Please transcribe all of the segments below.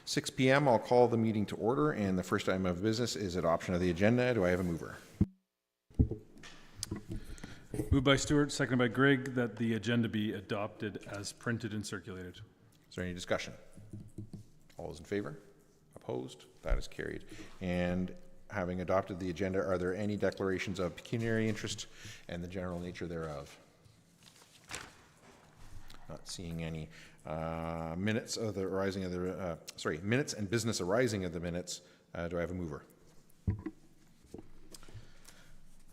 6 p.m. I'll call the meeting to order, and the first item of business is adoption of the agenda. Do I have a mover? Moved by Stewart, seconded by Grigg, that the agenda be adopted as printed and circulated. Is there any discussion? All those in favor? Opposed? That is carried. And having adopted the agenda, are there any declarations of pecuniary interest and the general nature thereof? Not seeing any. Minutes of the arising of the minutes and business arising of the minutes. Do I have a mover?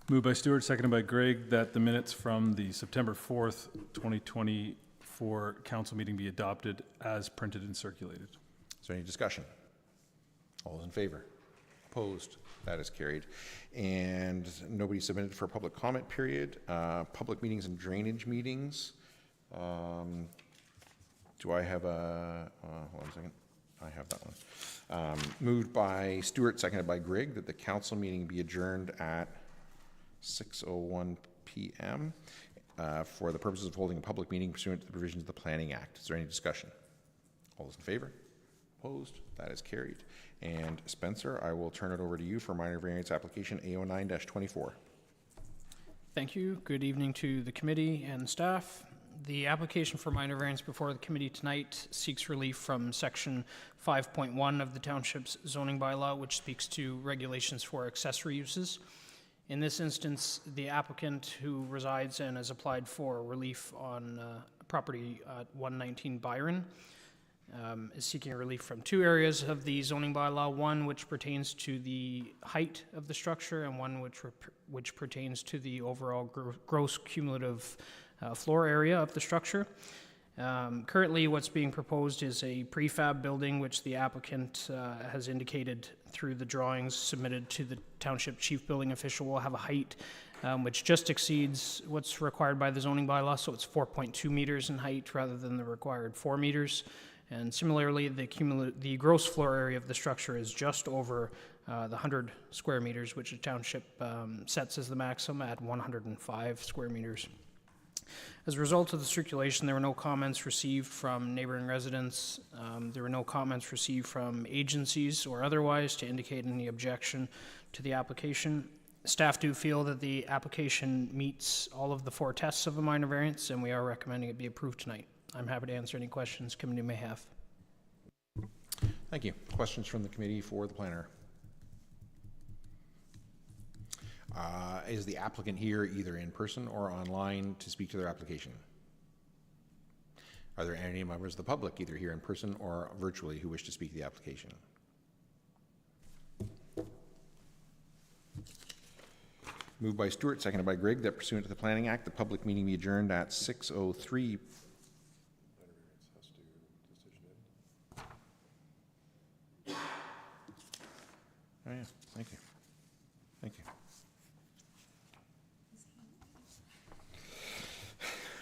Moved by Stewart, seconded by Grigg, that the minutes from the September 4th, 2024 council meeting be adopted as printed and circulated. Is there any discussion? All those in favor? Opposed? That is carried. And nobody submitted for a public comment period. Public meetings and drainage meetings. Do I have a, hold on a second. I have that one. Moved by Stewart, seconded by Grigg, that the council meeting be adjourned at 6:01 p.m. For the purposes of holding a public meeting pursuant to the provisions of the Planning Act. Is there any discussion? All those in favor? Opposed? That is carried. And Spencer, I will turn it over to you for minor variance application A09-24. Thank you. Good evening to the committee and staff. The application for minor variance before the committee tonight seeks relief from section 5.1 of the township's zoning bylaw, which speaks to regulations for accessory uses. In this instance, the applicant who resides and has applied for relief on property at 119 Byron is seeking relief from two areas of the zoning bylaw, one which pertains to the height of the structure and one which pertains to the overall gross cumulative floor area of the structure. Currently, what's being proposed is a prefab building, which the applicant has indicated through the drawings submitted to the township chief building official will have a height which just exceeds what's required by the zoning bylaw, so it's 4.2 meters in height rather than the required 4 meters. And similarly, the gross floor area of the structure is just over the 100 square meters, which the township sets as the maximum at 105 square meters. As a result of the circulation, there were no comments received from neighboring residents. There were no comments received from agencies or otherwise to indicate any objection to the application. Staff do feel that the application meets all of the 4 tests of a minor variance, and we are recommending it be approved tonight. I'm happy to answer any questions committee may have. Thank you. Questions from the committee for the planner? Is the applicant here either in person or online to speak to their application? Are there any members of the public either here in person or virtually who wish to speak to the application? Moved by Stewart, seconded by Grigg, that pursuant to the Planning Act, the public meeting be adjourned at 6:03. Oh yeah, thank you. Thank you.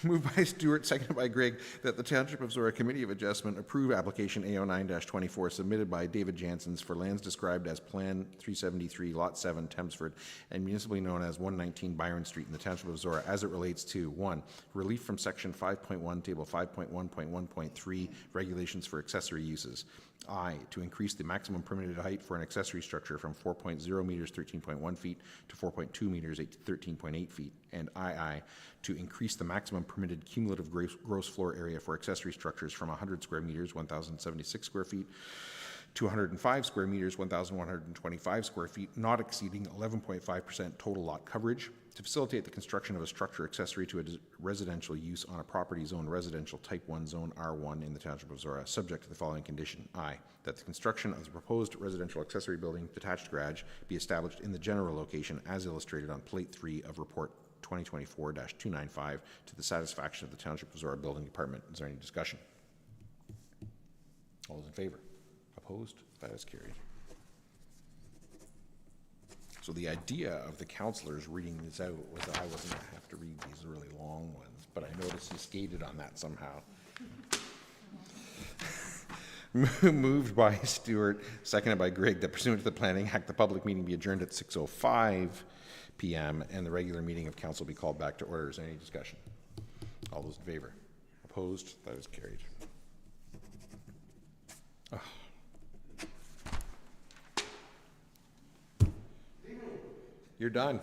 Moved by Stewart, seconded by Grigg, that the Township of Zorra Committee of Adjustment approve application A09-24 submitted by David Janssens for lands described as Plan 373, Lot 7, Thamesford, and municipally known as 119 Byron Street in the Township of Zorra as it relates to 1. Relief from Section 5.1, Table 5.1.1.3, Regulations for Accessory Uses. I, to increase the maximum permitted height for an accessory structure from 4.0 meters, 13.1 feet, to 4.2 meters, 13.8 feet. And II, to increase the maximum permitted cumulative gross floor area for accessory structures from 100 square meters, 1,076 square feet, to 105 square meters, 1,125 square feet, not exceeding 11.5% total lot coverage, to facilitate the construction of a structure accessory to a residential use on a property zoned residential type 1 zone R1 in the Township of Zorra, subject to the following condition. I, that the construction of the proposed residential accessory building detached garage be established in the general location as illustrated on Plate 3 of Report 2024-295 to the satisfaction of the Township of Zorra Building Department. Is there any discussion? All those in favor? Opposed? That is carried. So the idea of the councillors reading this out was that I wasn't going to have to read these really long ones, but I noticed you skated on that somehow. Moved by Stewart, seconded by Grigg, that pursuant to the Planning Act, the public meeting be adjourned at 6:05 p.m. and the regular meeting of council be called back to order. Is there any discussion? All those in favor? Opposed? That is carried. Oh. You're done.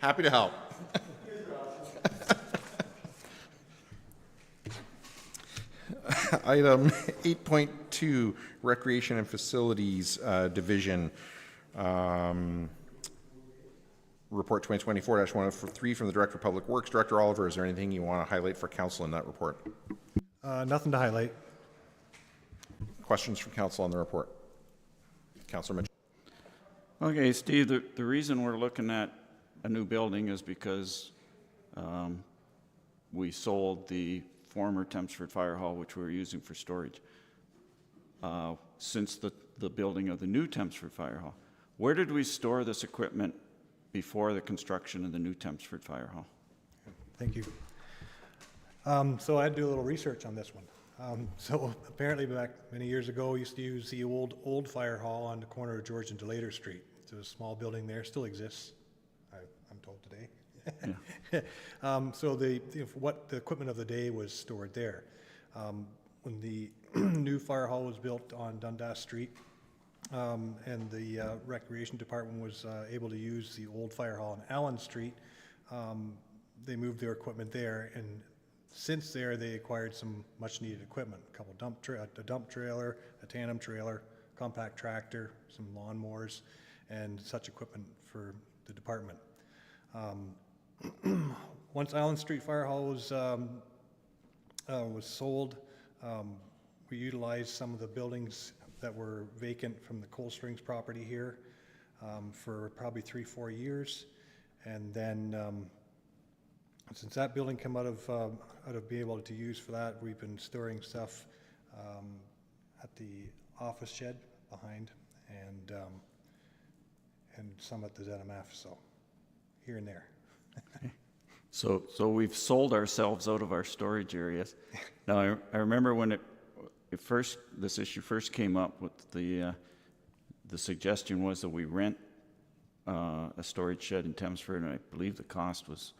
Happy to help. Item 8.2, Recreation and Facilities Division. Report 2024-103 from the Director of Public Works. Director Oliver, is there anything you want to highlight for council in that report? Nothing to highlight. Questions from council on the report? Councilor Mitchell. Okay, Steve, the reason we're looking at a new building is because we sold the former Thamesford Fire Hall, which we were using for storage, since the building of the new Thamesford Fire Hall. Where did we store this equipment before the construction of the new Thamesford Fire Hall? Thank you. So I had to do a little research on this one. So apparently back many years ago, we used to use the old fire hall on the corner of George and DeLater Street. It's a small building there, still exists, I'm told today. Yeah. So the equipment of the day was stored there. When the new fire hall was built on Dundas Street, and the Recreation Department was able to use the old fire hall on Allen Street, they moved their equipment there, and since there they acquired some much needed equipment, a couple a dump trailer, a tandem trailer, compact tractor, some lawnmowers, and such equipment for the department. Once Allen Street Fire Hall was sold, we utilized some of the buildings that were vacant from the Cold Springs property here for probably 3-4 years, and then since that building came out of being able to use for that, we've been storing stuff at the office shed behind, and some at the ZMF, so here and there. So we've sold ourselves out of our storage areas. Now, I remember when this issue first came up, with the suggestion was that we rent a storage shed in Thamesford, and I believe the cost was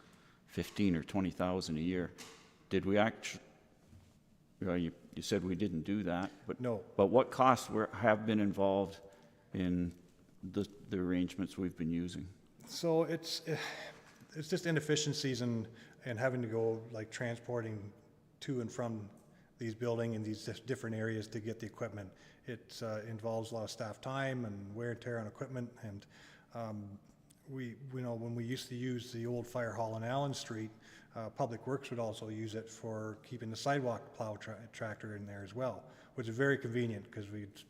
$15,000 or $20,000 a year. Did we actually? You said we didn't do that, but No. But what costs have been involved in the arrangements we've been using? So it's just inefficiencies and having to go like transporting to and from these buildings in these different areas to get the equipment. It involves a lot of staff time and wear and tear on equipment, and we know when we used to use the old fire hall on Allen Street, Public Works would also use it for keeping the sidewalk plow tractor in there as well, which is very convenient because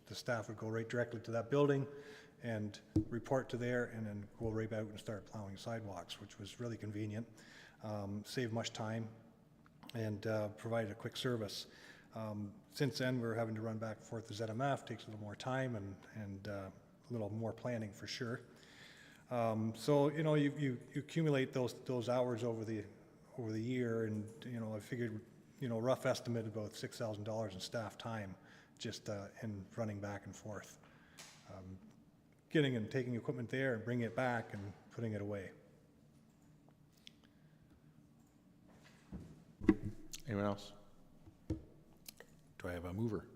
the staff would go right directly to that building and report to there, and then go right out and start plowing sidewalks, which was really convenient, saved much time, and provided a quick service. Since then, we're having to run back and forth to ZMF, takes a little more time and a little more planning for sure. So you accumulate those hours over the year, and I figured rough estimate about $6,000 in staff time just in running back and forth, getting and taking equipment there and bringing it back and putting it away. Anyone else? Do I have a mover?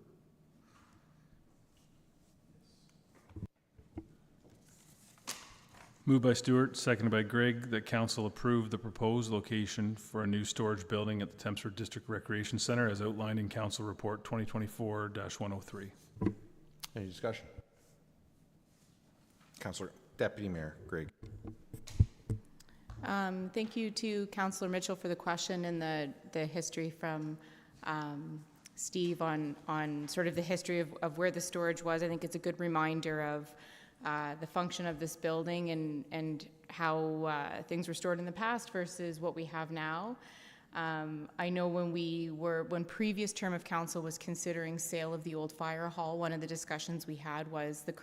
Moved by Stewart, seconded by Greg, that council approve the proposed location for a new storage building at the Thamesford District Recreation Center as outlined in Council Report 2024-103. Any discussion? Councilor Deputy Mayor Greg. Thank you to Councillor Mitchell for the question and the history from Steve on sort of the history of where the storage was. I think it's a good reminder of the function of this building and how things were stored in the past versus what we have now. I know when previous term of council was considering sale of the old fire hall, one of the discussions we had was the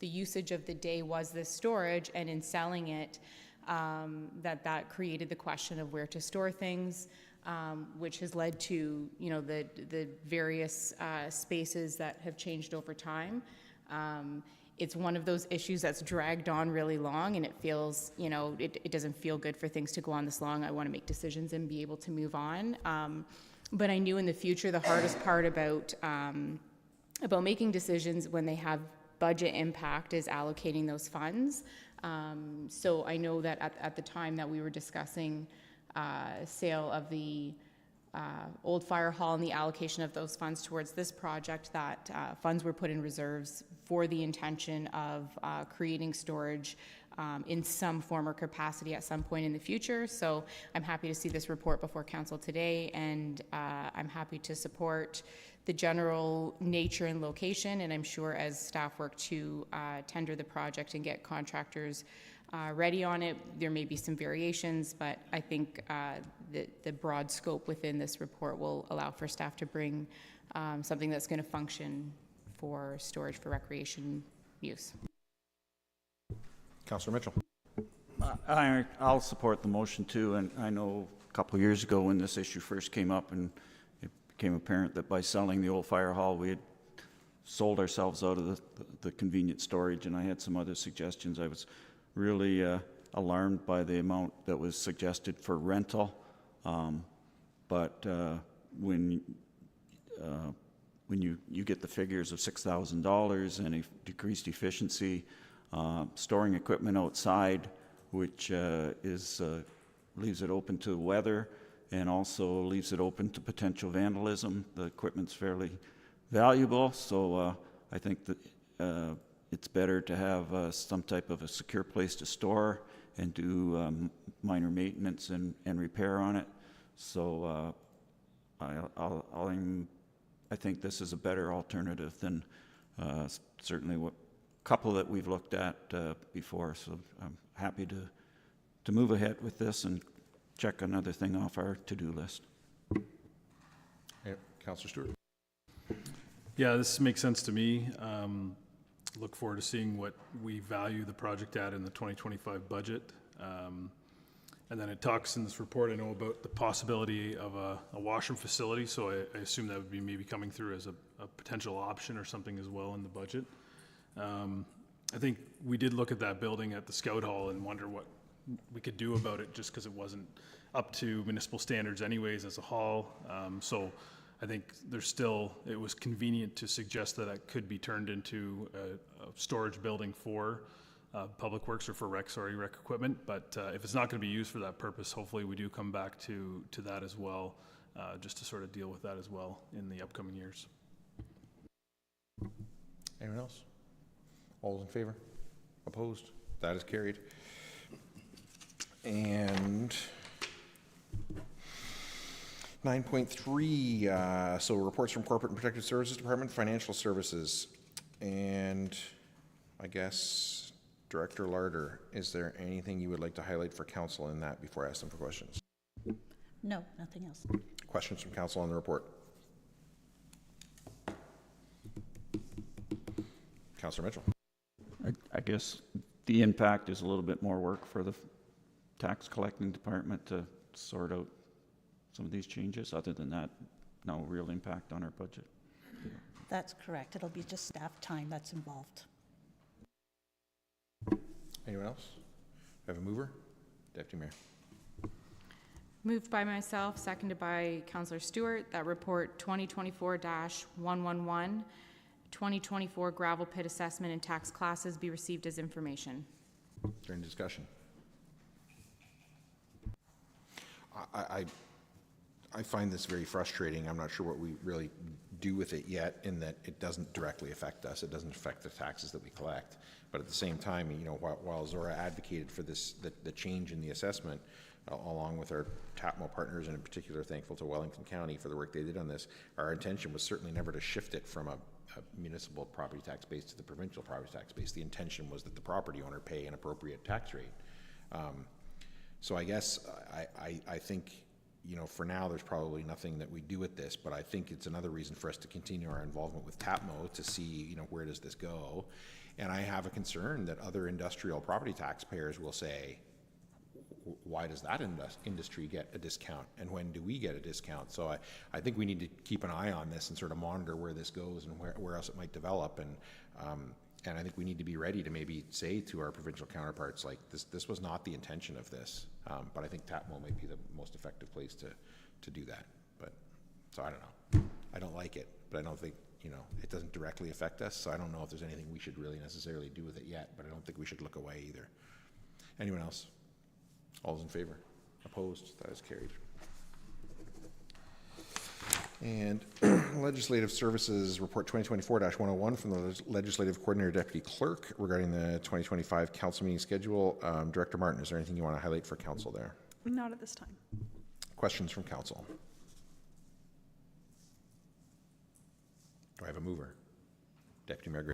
usage of the day was this storage, and in selling it, that created the question of where to store things. which has led to, you know, the various spaces that have changed over time. It's one of those issues that's dragged on really long, and it feels, you know, it doesn't feel good for things to go on this long. I want to make decisions and be able to move on. But I knew in the future the hardest part about making decisions when they have budget impact is allocating those funds. So I know that at the time that we were discussing sale of the old fire hall and the allocation of those funds towards this project, that funds were put in reserves for the intention of creating storage in some form or capacity at some point in the future. So I'm happy to see this report before council today, and I'm happy to support the general nature and location, and I'm sure as staff work to tender the project and get contractors ready on it, there may be some variations, but I think the broad scope within this report will allow for staff to bring something that's going to function for storage for recreation use. Councillor Mitchell. I'll support the motion too, and I know a couple of years ago when this issue first came up and it became apparent that by selling the old fire hall we had sold ourselves out of the convenient storage, and I had some other suggestions. I was really alarmed by the amount that was suggested for rental, but when you get the figures of $6,000 and a decreased efficiency, storing equipment outside, which leaves it open to weather and also leaves it open to potential vandalism. The equipment's fairly valuable, so I think that it's better to have some type of a secure place to store and do minor maintenance and repair on it. So I think this is a better alternative than certainly what couple that we've looked at before. So I'm happy to move ahead with this and check another thing off our to-do list. Yeah, Councillor Stewart. Yeah, this makes sense to me. Look forward to seeing what we value the project at in the 2025 budget. And then it talks in this report, I know, about the possibility of a washroom facility, so I assume that would be maybe coming through as a potential option or something as well in the budget. I think we did look at that building at the Scout Hall and wonder what we could do about it, just because it wasn't up to municipal standards anyways as a hall. So I think it was convenient to suggest that it could be turned into a storage building for public works or for rec equipment. But if it's not going to be used for that purpose, hopefully we do come back to that as well, just to sort of deal with that as well in the upcoming years. Anyone else? All those in favor? Opposed? That is carried. And 9.3, so reports from Corporate and Protective Services Department, Financial Services. And I guess, Director Larder, is there anything you would like to highlight for council in that before I ask them for questions? No, nothing else. Questions from council on the report? Councillor Mitchell. I guess the impact is a little bit more work for the tax collecting department to sort out some of these changes. Other than that, no real impact on our budget. That's correct. It'll be just staff time that's involved. Anyone else? Do I have a mover? Deputy Mayor. Moved by myself, seconded by Councillor Stewart, that report 2024-111, 2024 gravel pit assessment and tax classes be received as information. Is there any discussion? I find this very frustrating. I'm not sure what we really do with it yet, in that it doesn't directly affect us. It doesn't affect the taxes that we collect. But at the same time, you know, while Zorra advocated for this, the change in the assessment, along with our TAPMO partners, and in particular thankful to Wellington County for the work they did on this, our intention was certainly never to shift it from a municipal property tax base to the provincial property tax base. The intention was that the property owner pay an appropriate tax rate. So I guess I think, you know, for now there's probably nothing that we do with this, but I think it's another reason for us to continue our involvement with TAPMO to see, you know, where does this go. And I have a concern that other industrial property taxpayers will say, why does that industry get a discount, and when do we get a discount? So I think we need to keep an eye on this and sort of monitor where this goes and where else it might develop, and I think we need to be ready to maybe say to our provincial counterparts, like, this was not the intention of this, but I think TAPMO might be the most effective place to do that. But so I don't know. I don't like it, but I don't think, it doesn't directly affect us, so I don't know if there's anything we should really necessarily do with it yet, but I don't think we should look away either. Anyone else? All those in favor? Opposed? That is carried. And Legislative Services Report 2024-101 from the Legislative Coordinator Deputy Clerk regarding the 2025 Council meeting schedule. Director Martin, is there anything you want to highlight for Council there? Not at this time. Questions from Council? Do I have a mover? Deputy Mayor Gray.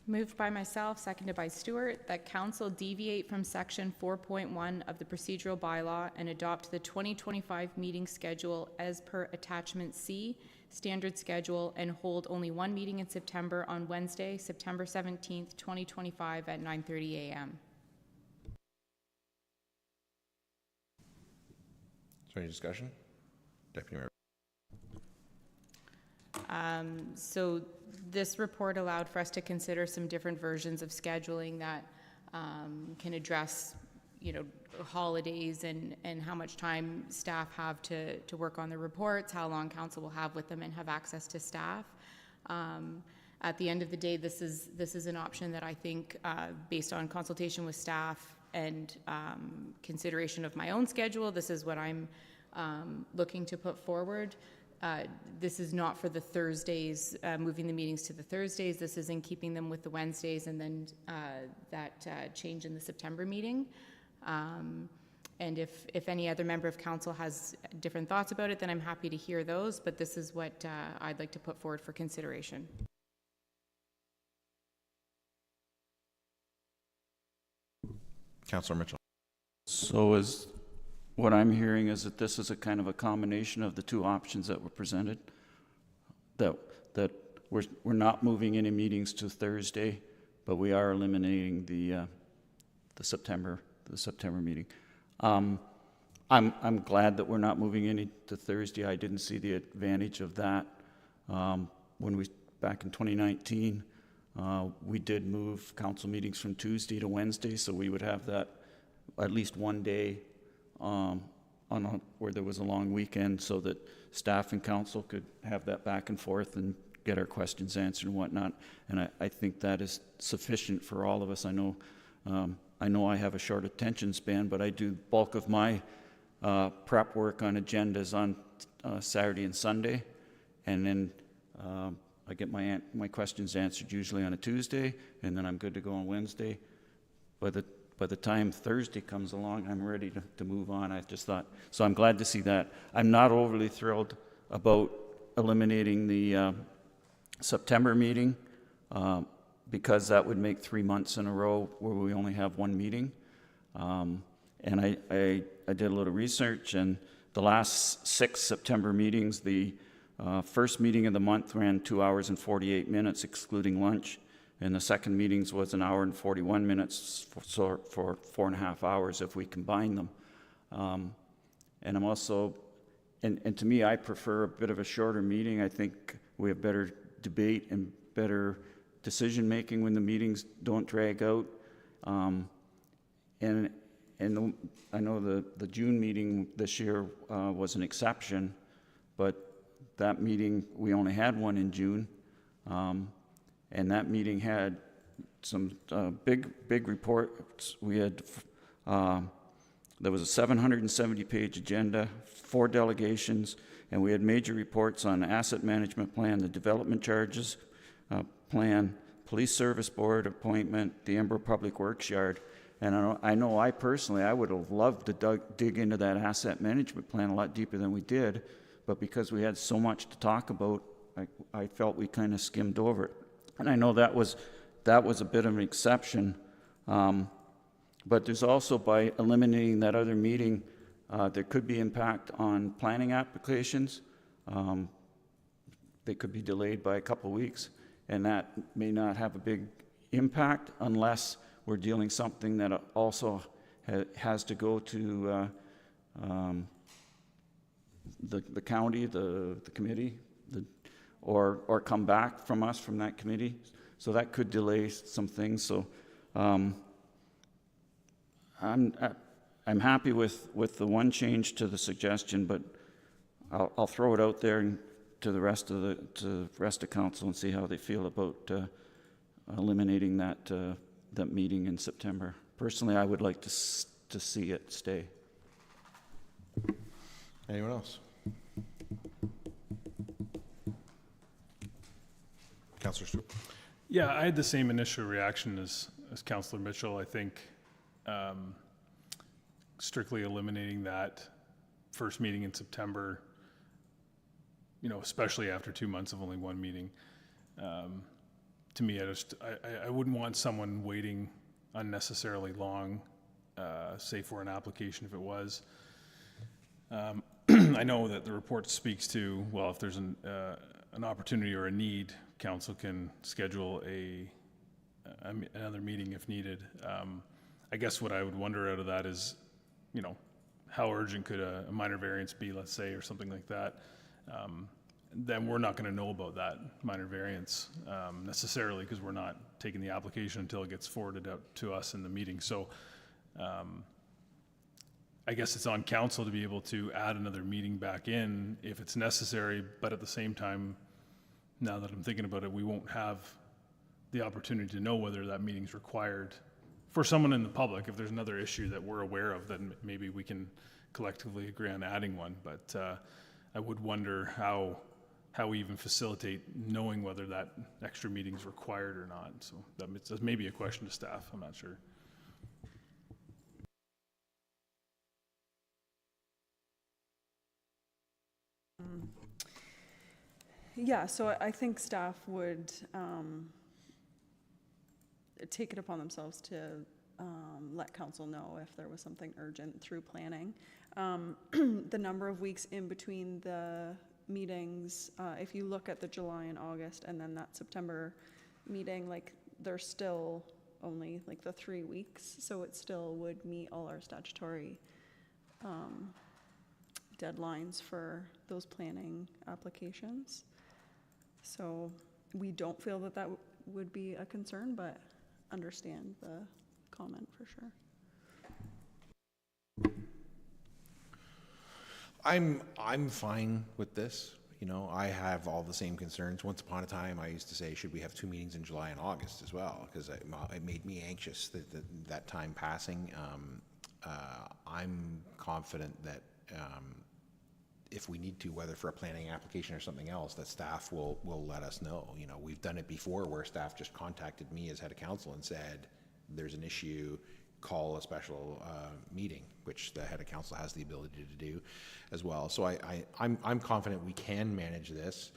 Moved by myself, seconded by Stewart, that council deviate from section 4.1 of the procedural bylaw and adopt the 2025 meeting schedule as per attachment C, standard schedule, and hold only one meeting in September on Wednesday, September 17th, 2025 at 9:30 a.m. Is there any discussion? Deputy Mayor. So this report allowed for us to consider some different versions of scheduling that can address, holidays and how much time staff have to work on the reports, how long council will have with them and have access to staff. At the end of the day, this is an option that I think, based on consultation with staff and consideration of my own schedule, this is what I'm looking to put forward. This is not for the Thursdays, moving the meetings to the Thursdays. This is in keeping them with the Wednesdays and then that change in the September meeting. And if any other member of council has different thoughts about it, then I'm happy to hear those, but this is what I'd like to put forward for consideration. Councillor Mitchell. So what I'm hearing is that this is a kind of a combination of the two options that were presented, that we're not moving any meetings to Thursday, but we are eliminating the September meeting. I'm glad that we're not moving any to Thursday. I didn't see the advantage of that. Back in 2019, we did move council meetings from Tuesday to Wednesday, so we would have that at least one day where there was a long weekend, so that staff and council could have that back and forth and get our questions answered and whatnot. And I think that is sufficient for all of us. I know I have a short attention span, but I do bulk of my prep work on agendas on Saturday and Sunday, and then I get my questions answered usually on a Tuesday, and then I'm good to go on Wednesday. By the time Thursday comes along, I'm ready to move on. I just thought, so I'm glad to see that. I'm not overly thrilled about eliminating the September meeting, because that would make 3 months in a row where we only have one meeting. And I did a little research, and the last 6 September meetings, the first meeting of the month ran 2 hours and 48 minutes, excluding lunch. And the second meetings was 1 hour and 41 minutes for 4.5 hours if we combine them. And I'm also, and to me, I prefer a bit of a shorter meeting. I think we have better debate and better decision making when the meetings don't drag out. And I know the June meeting this year was an exception, but that meeting, we only had one in June. And that meeting had some big reports. We had, there was a 770-page agenda, 4 delegations, and we had major reports on the asset management plan, the development charges plan, police service board appointment, the Embro Public Works Yard. And I know I personally, I would have loved to dig into that asset management plan a lot deeper than we did, but because we had so much to talk about, I felt we kind of skimmed over it. And I know that was a bit of an exception, but there's also, by eliminating that other meeting, there could be impact on planning applications. They could be delayed by a couple of weeks, and that may not have a big impact unless we're dealing something that also has to go to the county, the committee, or come back from us from that committee. So that could delay some things. So I'm happy with the one change to the suggestion, but I'll throw it out there to the rest of council and see how they feel about eliminating that meeting in September. Personally, I would like to see it stay. Anyone else? Councillor Stewart. Yeah, I had the same initial reaction as Councillor Mitchell. I think strictly eliminating that first meeting in September, especially after 2 months of only one meeting, to me, I wouldn't want someone waiting unnecessarily long, say for an application if it was. I know that the report speaks to, well, if there's an opportunity or a need, council can schedule another meeting if needed. I guess what I would wonder out of that is, how urgent could a minor variance be, let's say, or something like that. Then we're not going to know about that minor variance necessarily, because we're not taking the application until it gets forwarded out to us in the meeting. So I guess it's on council to be able to add another meeting back in if it's necessary, but at the same time, now that I'm thinking about it, we won't have the opportunity to know whether that meeting's required for someone in the public. If there's another issue that we're aware of, then maybe we can collectively agree on adding one. But I would wonder how we even facilitate knowing whether that extra meeting's required or not. So that's maybe a question to staff. I'm not sure. Yeah, so I think staff would take it upon themselves to let council know if there was something urgent through planning. The number of weeks in between the meetings, if you look at the July and August and then that September meeting, like they're still only like the 3 weeks, so it still would meet all our statutory deadlines for those planning applications. So we don't feel that that would be a concern, but understand the comment for sure. I'm fine with this. I have all the same concerns. Once upon a time, I used to say, should we have 2 meetings in July and August as well? Because it made me anxious that time passing. I'm confident that if we need to, whether for a planning application or something else, that staff will let us know. We've done it before where staff just contacted me as head of council and said, there's an issue, call a special meeting, which the head of council has the ability to do as well. So I'm confident we can manage this,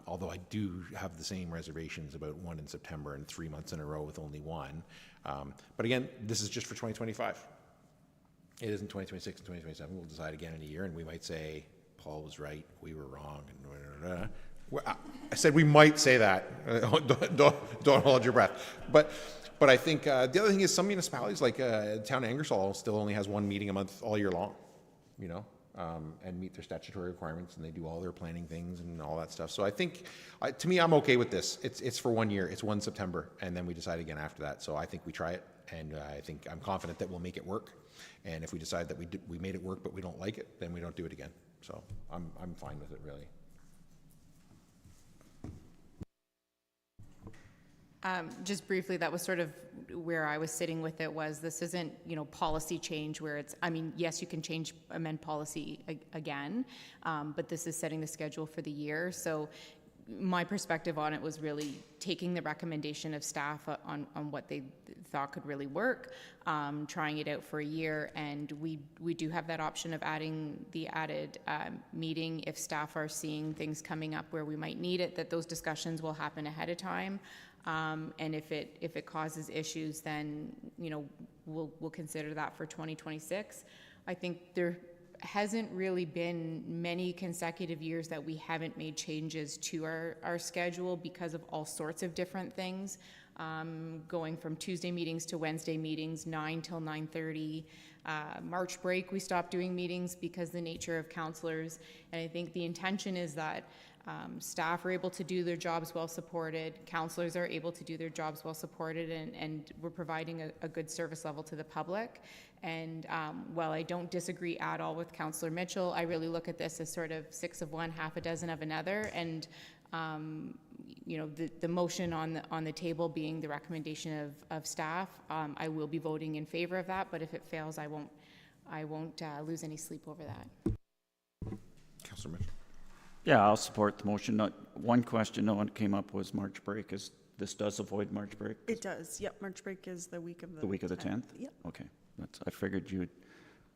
although I do have the same reservations about 1 in September and 3 months in a row with only one. But again, this is just for 2025. It isn't 2026 and 2027. We'll decide again in a year, and we might say, Paul was right, we were wrong. And I said we might say that. Don't hold your breath. But I think the other thing is some municipalities, like town of Ingersoll, still only has 1 meeting a month all year long, and meet their statutory requirements, and they do all their planning things and all that stuff. So I think, to me, I'm okay with this. It's for 1 year. It's 1 September, and then we decide again after that. So I think we try it, and I'm confident that we'll make it work. And if we decide that we made it work but we don't like it, then we don't do it again. So I'm fine with it, really. Just briefly, that was sort of where I was sitting with it, was this isn't, policy change where it's, yes, you can amend policy again, but this is setting the schedule for the year. So my perspective on it was really taking the recommendation of staff on what they thought could really work, trying it out for a year, and we do have that option of adding the added meeting if staff are seeing things coming up where we might need it, that those discussions will happen ahead of time. And if it causes issues, then we'll consider that for 2026. I think there hasn't really been many consecutive years that we haven't made changes to our schedule because of all sorts of different things. going from Tuesday meetings to Wednesday meetings, 9 till 9:30. March break, we stopped doing meetings because the nature of counselors, and I think the intention is that staff are able to do their jobs well supported, counselors are able to do their jobs well supported, and we're providing a good service level to the public. And while I don't disagree at all with Councillor Mitchell, I really look at this as sort of 6 of one, half a dozen of another. And you know, the motion on the table being the recommendation of staff, I will be voting in favor of that. But if it fails, I won't lose any sleep over that. Councillor Mitchell. Yeah, I'll support the motion. One question no one came up was March break. This does avoid March break? It does, yep, March break is the week of the. The week of the 10th? Yep. Okay, I figured you would,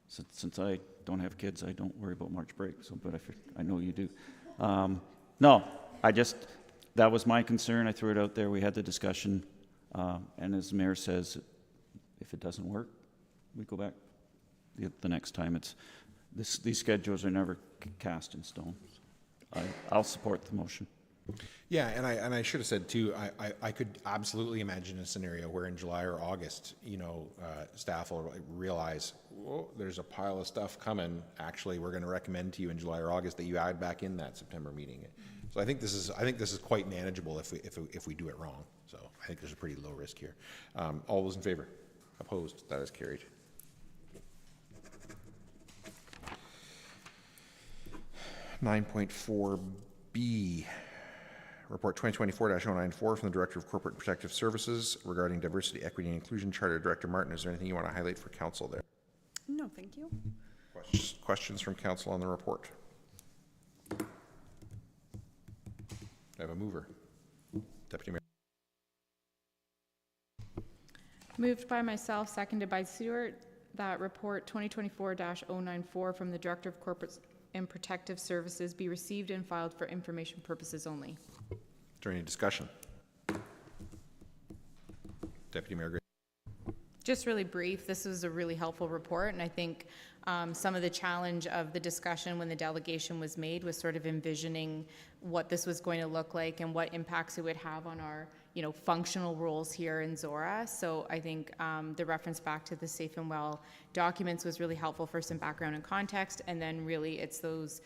since I don't have kids, I don't worry about March break, so, but I know you do. No, that was my concern. I threw it out there. We had the discussion, and as the mayor says, if it doesn't work, we go back the next time. These schedules are never cast in stone. I'll support the motion. Yeah, and I should have said too, I could absolutely imagine a scenario where in July or August, you know, staff will realize, whoa, there's a pile of stuff coming. Actually, we're going to recommend to you in July or August that you add back in that September meeting. So I think this is quite manageable if we do it wrong. So I think there's a pretty low risk here. All those in favor? Opposed? That is carried. (9.4)B. Report 2024-094 from the Director of Corporate Protective Services regarding Diversity, Equity, and Inclusion Charter. Director Martin, is there anything you want to highlight for Council there? No, thank you. Questions from Council on the report? I have a mover. Deputy Mayor. Moved by myself, seconded by Stewart, that report 2024-094 from the Director of Corporate and Protective Services be received and filed for information purposes only. Is there any discussion? Deputy Mayor Gray. Just really brief, this was a really helpful report, and I think some of the challenge of the discussion when the delegation was made was sort of envisioning what this was going to look like and what impacts it would have on our, you know, functional roles here in Zorra. So I think the reference back to the Safe and Well documents was really helpful for some background and context, and then really it's those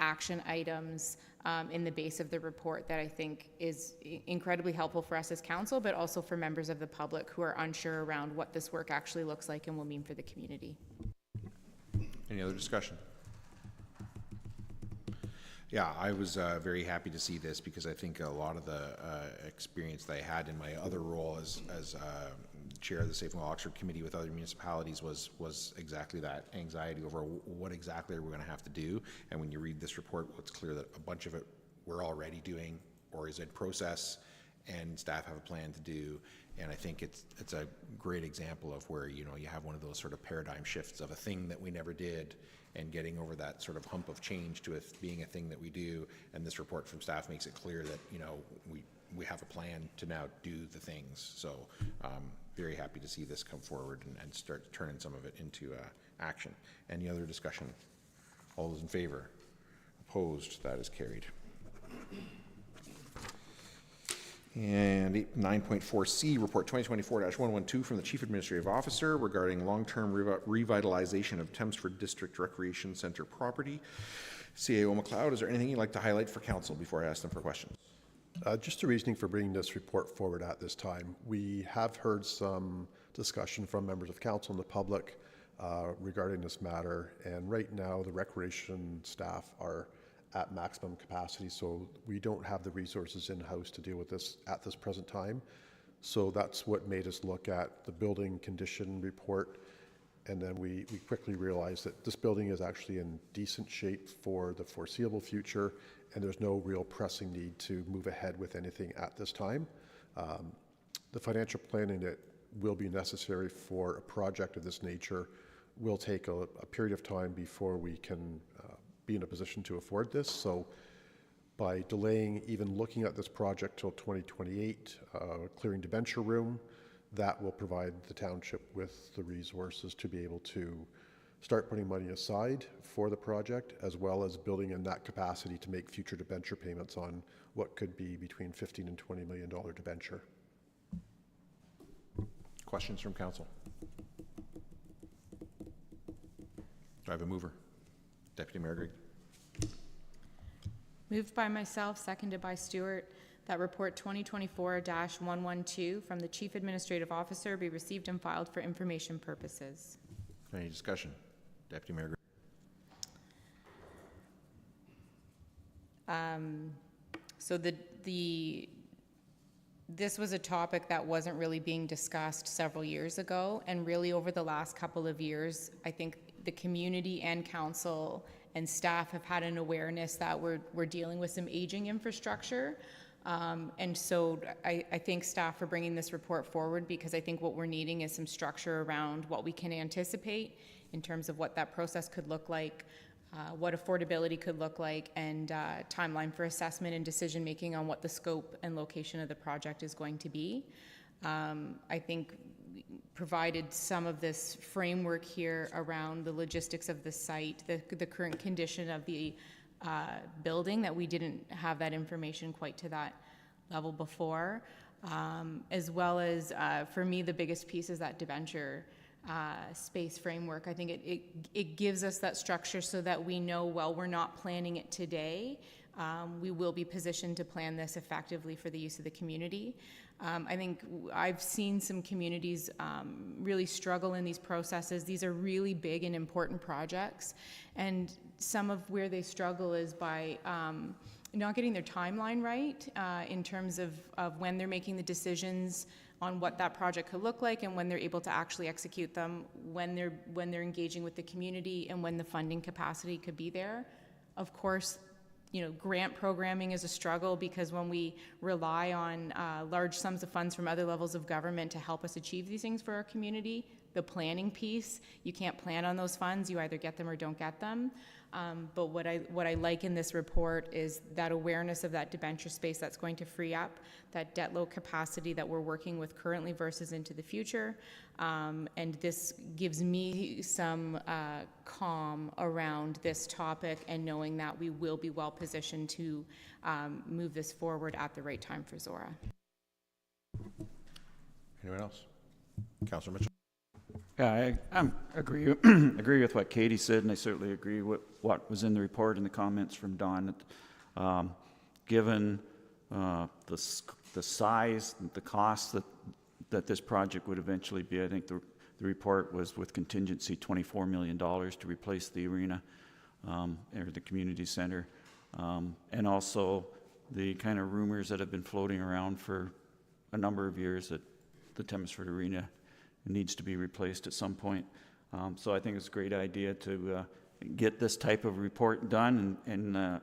action items in the base of the report that I think is incredibly helpful for us as council, but also for members of the public who are unsure around what this work actually looks like and will mean for the community. Any other discussion? Yeah, I was very happy to see this because I think a lot of the experience that I had in my other role as chair of the Safe and Well Oxford Committee with other municipalities was exactly that, anxiety over what exactly are we going to have to do. And when you read this report, it's clear that a bunch of it we're already doing or is in process, and staff have a plan to do. And I think it's a great example of where, you know, you have one of those sort of paradigm shifts of a thing that we never did and getting over that sort of hump of change to it being a thing that we do. And this report from staff makes it clear that, you know, we have a plan to now do the things. So very happy to see this come forward and start turning some of it into action. Any other discussion? All those in favor? Opposed? That is carried. And 9.4C, Report 2024-112 from the Chief Administrative Officer regarding long-term revitalization of Thamesford District Recreation Centre property. CAO McLeod, is there anything you'd like to highlight for Council before I ask them for questions? Just a reasoning for bringing this report forward at this time. We have heard some discussion from members of Council and the public regarding this matter, and right now the recreation staff are at maximum capacity, so we don't have the resources in-house to deal with this at this present time. So that's what made us look at the building condition report, and then we quickly realized that this building is actually in decent shape for the foreseeable future, and there's no real pressing need to move ahead with anything at this time. The financial planning that will be necessary for a project of this nature will take a period of time before we can be in a position to afford this. So by delaying even looking at this project till 2028, clearing debenture room, that will provide the township with the resources to be able to start putting money aside for the project, as well as building in that capacity to make future debenture payments on what could be between $15 and $20 million debenture. Questions from council? Do I have a mover? Deputy Mayor Grigg. Moved by myself, seconded by Stuart, that report 2024-112 from the Chief Administrative Officer be received and filed for information purposes. Any discussion? Deputy Mayor Grigg. So this was a topic that wasn't really being discussed several years ago, and really over the last couple of years, I think the community and council and staff have had an awareness that we're dealing with some aging infrastructure. And so I thank staff for bringing this report forward, because I think what we're needing is some structure around what we can anticipate in terms of what that process could look like, what affordability could look like, and timeline for assessment and decision making on what the scope and location of the project is going to be. I think we provided some of this framework here around the logistics of the site, the current condition of the building, that we didn't have that information quite to that level before, as well as for me the biggest piece is that debenture space framework. I think it gives us that structure so that we know, while we're not planning it today, we will be positioned to plan this effectively for the use of the community. I think I've seen some communities really struggle in these processes. These are really big and important projects, and some of where they struggle is by not getting their timeline right in terms of when they're making the decisions on what that project could look like, and when they're able to actually execute them, when they're engaging with the community, and when the funding capacity could be there. Of course, grant programming is a struggle, because when we rely on large sums of funds from other levels of government to help us achieve these things for our community, the planning piece, you can't plan on those funds. You either get them or don't get them. But what I like in this report is that awareness of that debenture space that's going to free up, that debt load capacity that we're working with currently versus into the future. And this gives me some calm around this topic, and knowing that we will be well positioned to move this forward at the right time for Zorra. Anyone else? Councillor Mitchell. Yeah, I agree agree with what Katie said, and I certainly agree with what was in the report and the comments from Don. Given the size, the cost that this project would eventually be, I think the report was, with contingency, $24 million to replace the arena or the community center, and also the kind of rumors that have been floating around for a number of years that the Thamesford Arena needs to be replaced at some point. So I think it's a great idea to get this type of report done, and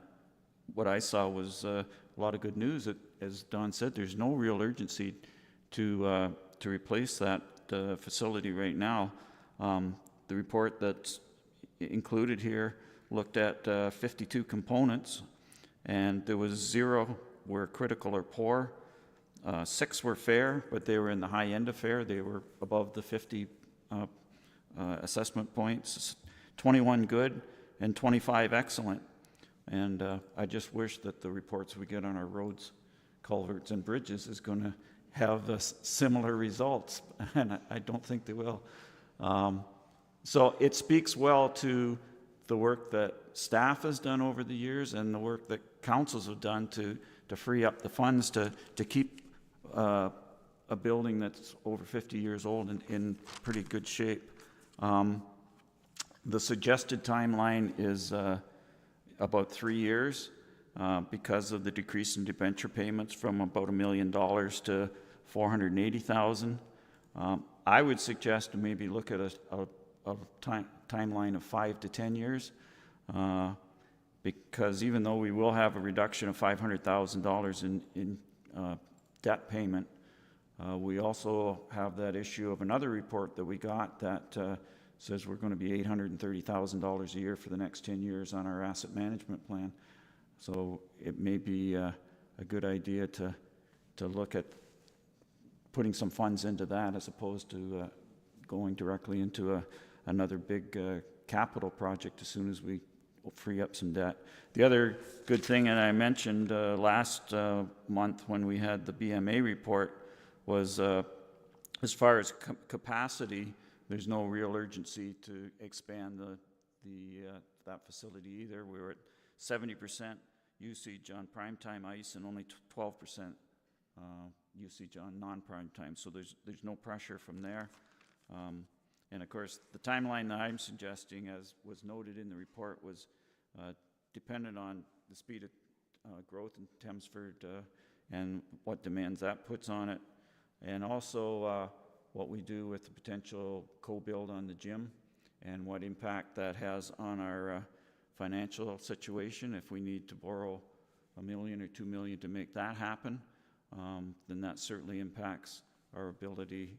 what I saw was a lot of good news. As Don said, there's no real urgency to replace that facility right now. The report that's included here looked at 52 components, and there was 0 were critical or poor. 6 were fair, but they were in the high end of fair. They were above the 50 assessment points. 21 good, and 25 excellent. And I just wish that the reports we get on our roads, culverts, and bridges is going to have similar results, and I don't think they will. So it speaks well to the work that staff has done over the years, and the work that councils have done to free up the funds to keep a building that's over 50 years old in pretty good shape. The suggested timeline is about 3 years because of the decrease in debenture payments from about $1 million to $480,000. I would suggest to maybe look at a timeline of 5 to 10 years, because even though we will have a reduction of $500,000 in debt payment, we also have that issue of another report that we got that says we're going to be $830,000 a year for the next 10 years on our asset management plan. So it may be a good idea to look at putting some funds into that, as opposed to going directly into another big capital project as soon as we free up some debt. The other good thing, and I mentioned last month when we had the BMA report, was As far as capacity, there's no real urgency to expand that facility either. We were at 70% usage on primetime ice and only 12% usage on non-primetime. So there's no pressure from there. And of course, the timeline that I'm suggesting, as was noted in the report, was dependent on the speed of growth in Thamesford and what demands that puts on it. And also what we do with the potential co-build on the gym and what impact that has on our financial situation. If we need to borrow $1 million or $2 million to make that happen, then that certainly impacts our ability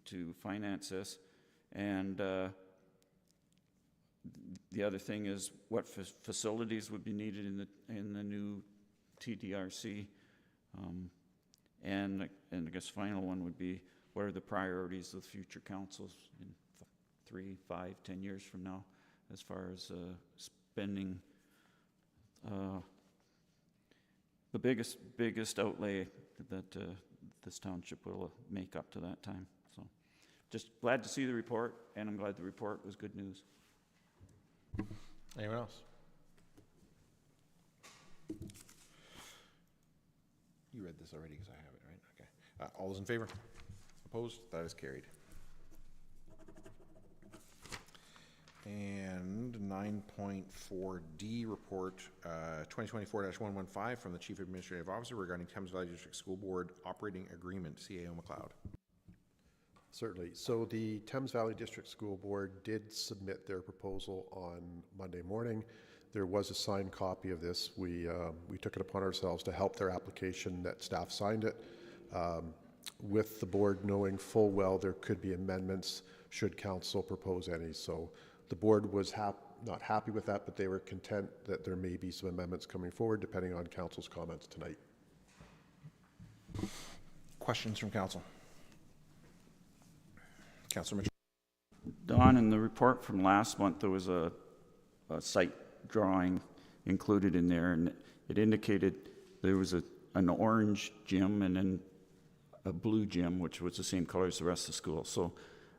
to finance this. And the other thing is what facilities would be needed in the new TDRC. And I guess final one would be, what are the priorities of future councils in 3, 5, 10 years from now, as far as spending the biggest outlay that this township will make up to that time. So just glad to see the report, and I'm glad the report was good news. Anyone else? You read this already because I have it, right? Okay. All those in favor? Opposed? That is carried. And 9.4D report 2024-115 from the Chief Administrative Officer regarding Thames Valley District School Board operating agreement. CAO McLeod. Certainly. So the Thames Valley District School Board did submit their proposal on Monday morning. There was a signed copy of this. We took it upon ourselves to help their application, that staff signed it. With the board knowing full well there could be amendments should council propose any. So the board was not happy with that, but they were content that there may be some amendments coming forward depending on council's comments tonight. Questions from council? Councilor Mitchell. Don, in the report from last month, there was a site drawing included in there, and it indicated there was an orange gym and then a blue gym, which was the same color as the rest of the school. So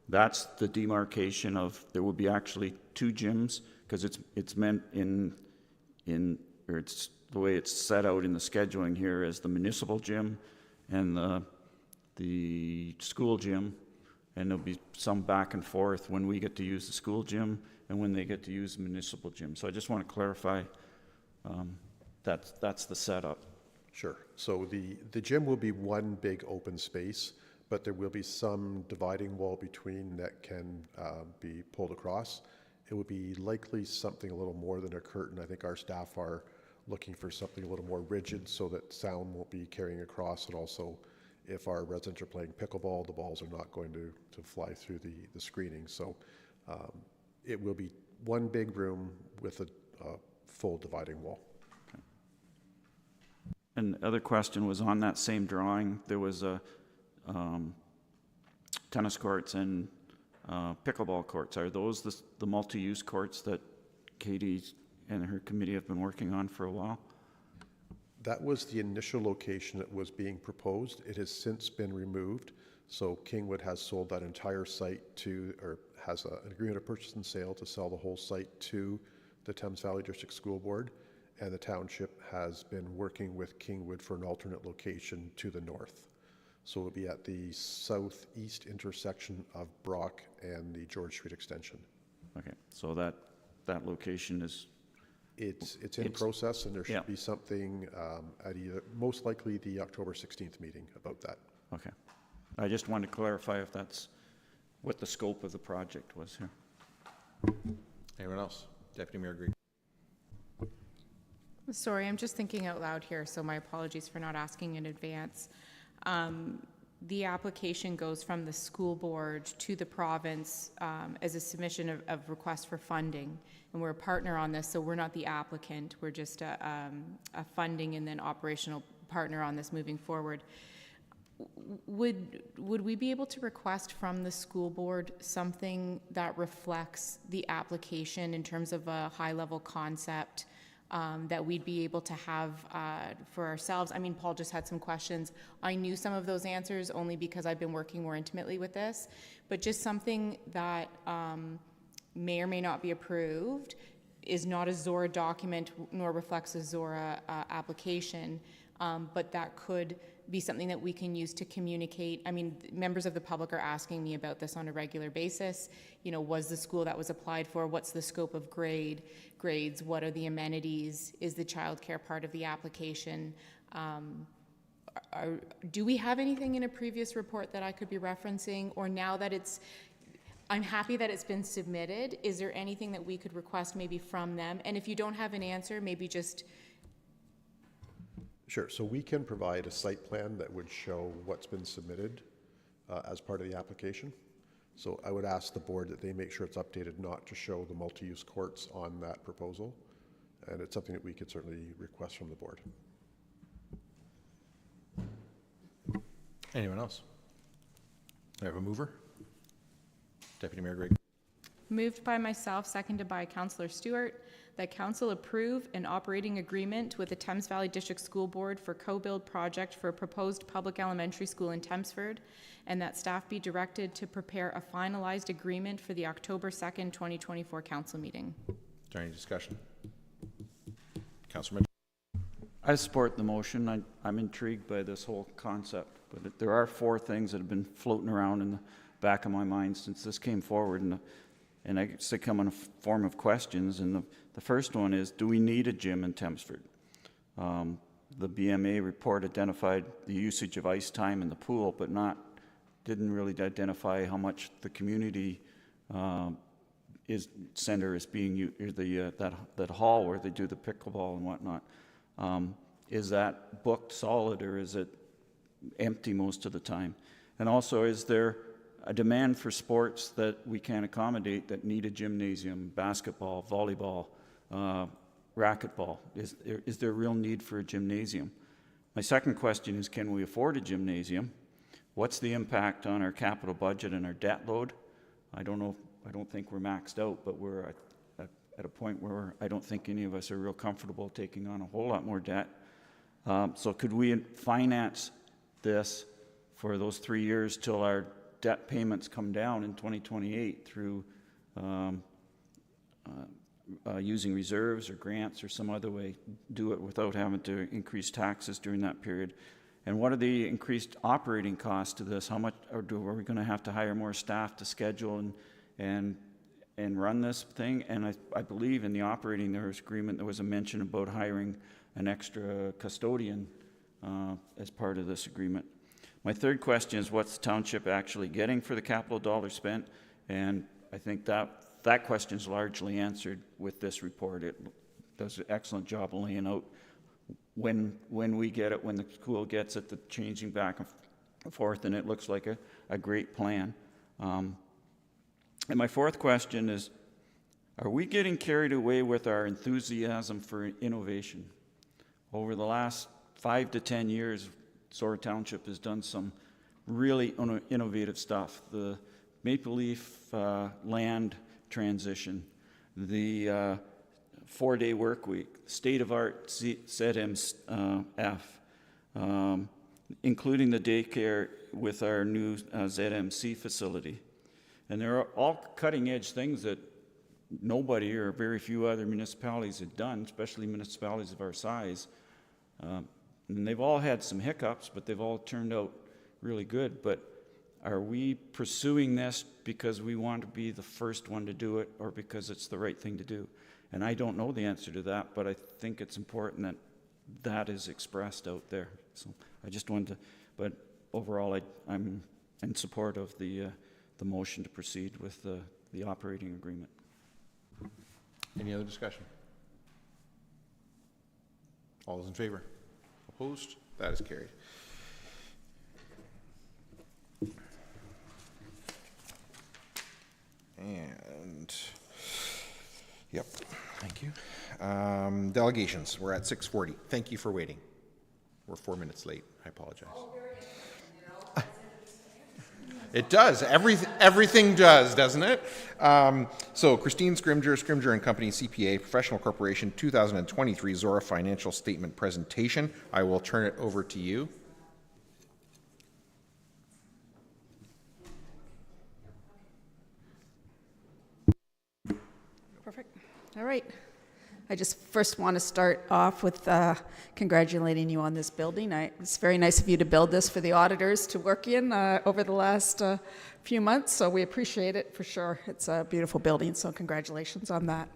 that's the demarcation of, there will be actually 2 gyms, because it's meant or it's the way it's set out in the scheduling here as the municipal gym and the school gym, and there'll be some back and forth when we get to use the school gym and when they get to use the municipal gym. So I just want to clarify that's the setup. Sure. So the gym will be one big open space, but there will be some dividing wall between that can be pulled across. It will be likely something a little more than a curtain. I think our staff are looking for something a little more rigid so that sound won't be carrying across, and also if our residents are playing pickleball, the balls are not going to fly through the screening. So it will be one big room with a full dividing wall. Okay. And the other question was on that same drawing, there was a tennis courts and pickleball courts. Are those the multi-use courts that Katie and her committee have been working on for a while? That was the initial location that was being proposed. It has since been removed. So Kingwood has sold that entire site to, or has an agreement of purchase and sale to sell the whole site to the Thames Valley District School Board. And the township has been working with Kingwood for an alternate location to the north. So it'll be at the southeast intersection of Brock and the George Street extension. Okay, so that location is... It's in process, and there should be something at either, most likely the October 16th meeting about that. Okay. I just wanted to clarify if that's what the scope of the project was here. Anyone else? Deputy Mayor Green. Sorry, I'm just thinking out loud here, so my apologies for not asking in advance. The application goes from the school board to the province as a submission of request for funding, and we're a partner on this, so we're not the applicant. We're just a funding and then operational partner on this moving forward. Would we be able to request from the school board something that reflects the application in terms of a high-level concept that we'd be able to have for ourselves. I mean, Paul just had some questions. I knew some of those answers only because I've been working more intimately with this, but just something that may or may not be approved, is not a Zorra document nor reflects a Zorra application, but that could be something that we can use to communicate. I mean, members of the public are asking me about this on a regular basis. You know, was the school that was applied for, what's the scope of grades, what are the amenities, is the childcare part of the application? Do we have anything in a previous report that I could be referencing, or now that I'm happy that it's been submitted, is there anything that we could request maybe from them? And if you don't have an answer, maybe just... Sure, so we can provide a site plan that would show what's been submitted as part of the application. So I would ask the board that they make sure it's updated not to show the multi-use courts on that proposal. And it's something that we could certainly request from the board. Anyone else? I have a mover. Deputy Mayor Gregg. Moved by myself, seconded by Councillor Stewart, that Council approve an operating agreement with the Thames Valley District School Board for co-build project for a proposed public elementary school in Thamesford, and that staff be directed to prepare a finalized agreement for the October 2nd, 2024 Council meeting. Is there any discussion? Councillor Mitchell. I support the motion. I'm intrigued by this whole concept, but there are 4 things that have been floating around in the back of my mind since this came forward, and I guess they come in a form of questions. And the first one is, do we need a gym in Thamesford? The BMA report identified the usage of ice time in the pool, but didn't really identify how much the community center is being used, that hall where they do the pickleball and whatnot. Is that booked solid, or is it empty most of the time? And also, is there a demand for sports that we can accommodate that need a gymnasium, basketball, volleyball, racquetball? Is there a real need for a gymnasium? My second question is, can we afford a gymnasium? What's the impact on our capital budget and our debt load? I don't think we're maxed out, but we're at a point where I don't think any of us are real comfortable taking on a whole lot more debt. So could we finance this for those 3 years till our debt payments come down in 2028 through using reserves or grants or some other way, do it without having to increase taxes during that period? And what are the increased operating costs to this? How much are we going to have to hire more staff to schedule and run this thing? And I believe in the operating there was agreement, there was a mention about hiring an extra custodian as part of this agreement. My third question is, what's the township actually getting for the capital dollars spent? And I think that question is largely answered with this report. It does an excellent job of laying out when we get it, when the school gets it, the changing back and forth, and it looks like a great plan. And my fourth question is, are we getting carried away with our enthusiasm for innovation? Over the last 5 to 10 years, Zorra Township has done some really innovative stuff. The Maple Leaf land transition, the 4-day work week, state-of-art ZMF, including the daycare with our new ZMC facility. And they're all cutting-edge things that nobody or very few other municipalities have done, especially municipalities of our size. And they've all had some hiccups, but they've all turned out really good. But are we pursuing this because we want to be the first one to do it, or because it's the right thing to do? And I don't know the answer to that, but I think it's important that that is expressed out there. So I just wanted to, but overall, I'm in support of the motion to proceed with the operating agreement. Any other discussion? All those in favor? Opposed? That is carried. And, yep, thank you. Delegations, we're at 6:40. Thank you for waiting. We're 4 minutes late. I apologize. It does. Everything does, doesn't it? So Christine Scrimgeour and Company CPA, Professional Corporation, 2023 Zorra Financial Statement Presentation. I will turn it over to you. Perfect. All right. I just first want to start off with congratulating you on this building. It's very nice of you to build this for the auditors to work in over the last few months, so we appreciate it for sure. It's a beautiful building, so congratulations on that.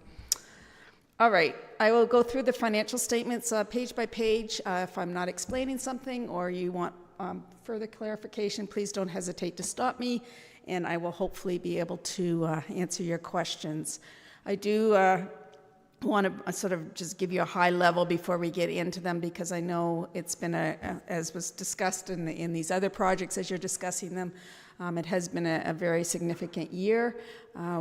All right, I will go through the financial statements page by page. If I'm not explaining something or you want further clarification, please don't hesitate to stop me, and I will hopefully be able to answer your questions. I do want to sort of just give you a high level before we get into them, because I know it's been as was discussed in these other projects as you're discussing them, it has been a very significant year.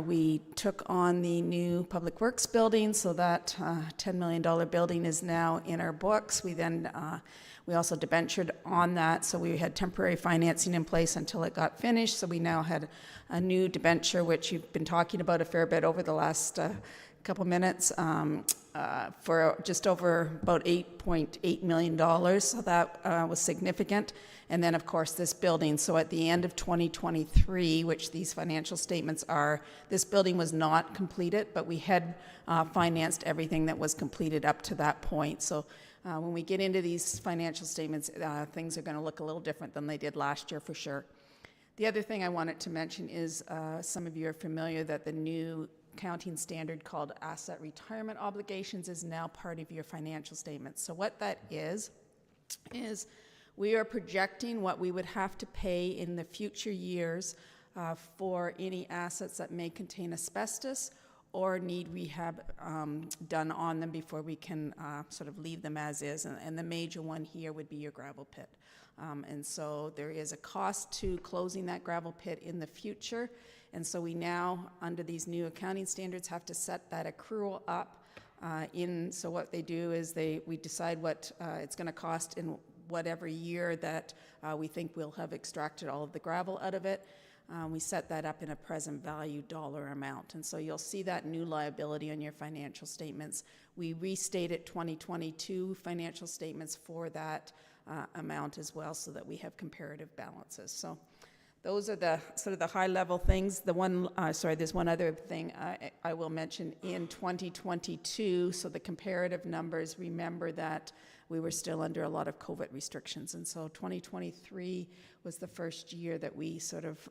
We took on the new Public Works building, so that $10 million building is now in our books. We also debentured on that, so we had temporary financing in place until it got finished. So we now had a new debenture, which you've been talking about a fair bit over the last couple minutes, for just over about $8.8 million. So that was significant. And then, of course, this building. So at the end of 2023, which these financial statements are, this building was not completed, but we had financed everything that was completed up to that point. So when we get into these financial statements, things are going to look a little different than they did last year for sure. The other thing I wanted to mention is some of you are familiar that the new accounting standard called asset retirement obligations is now part of your financial statements. So what that is we are projecting what we would have to pay in the future years for any assets that may contain asbestos or need rehab done on them before we can sort of leave them as is. And the major one here would be your gravel pit. And so there is a cost to closing that gravel pit in the future. And so we now, under these new accounting standards, have to set that accrual up so what they do is we decide what it's going to cost in whatever year that we think we'll have extracted all of the gravel out of it. We set that up in a present value dollar amount. And so you'll see that new liability on your financial statements. We restated 2022 financial statements for that amount as well, so that we have comparative balances. So those are the sort of the high level things. There's one other thing I will mention in 2022. So the comparative numbers, remember that we were still under a lot of COVID restrictions. And so 2023 was the first year that we sort of,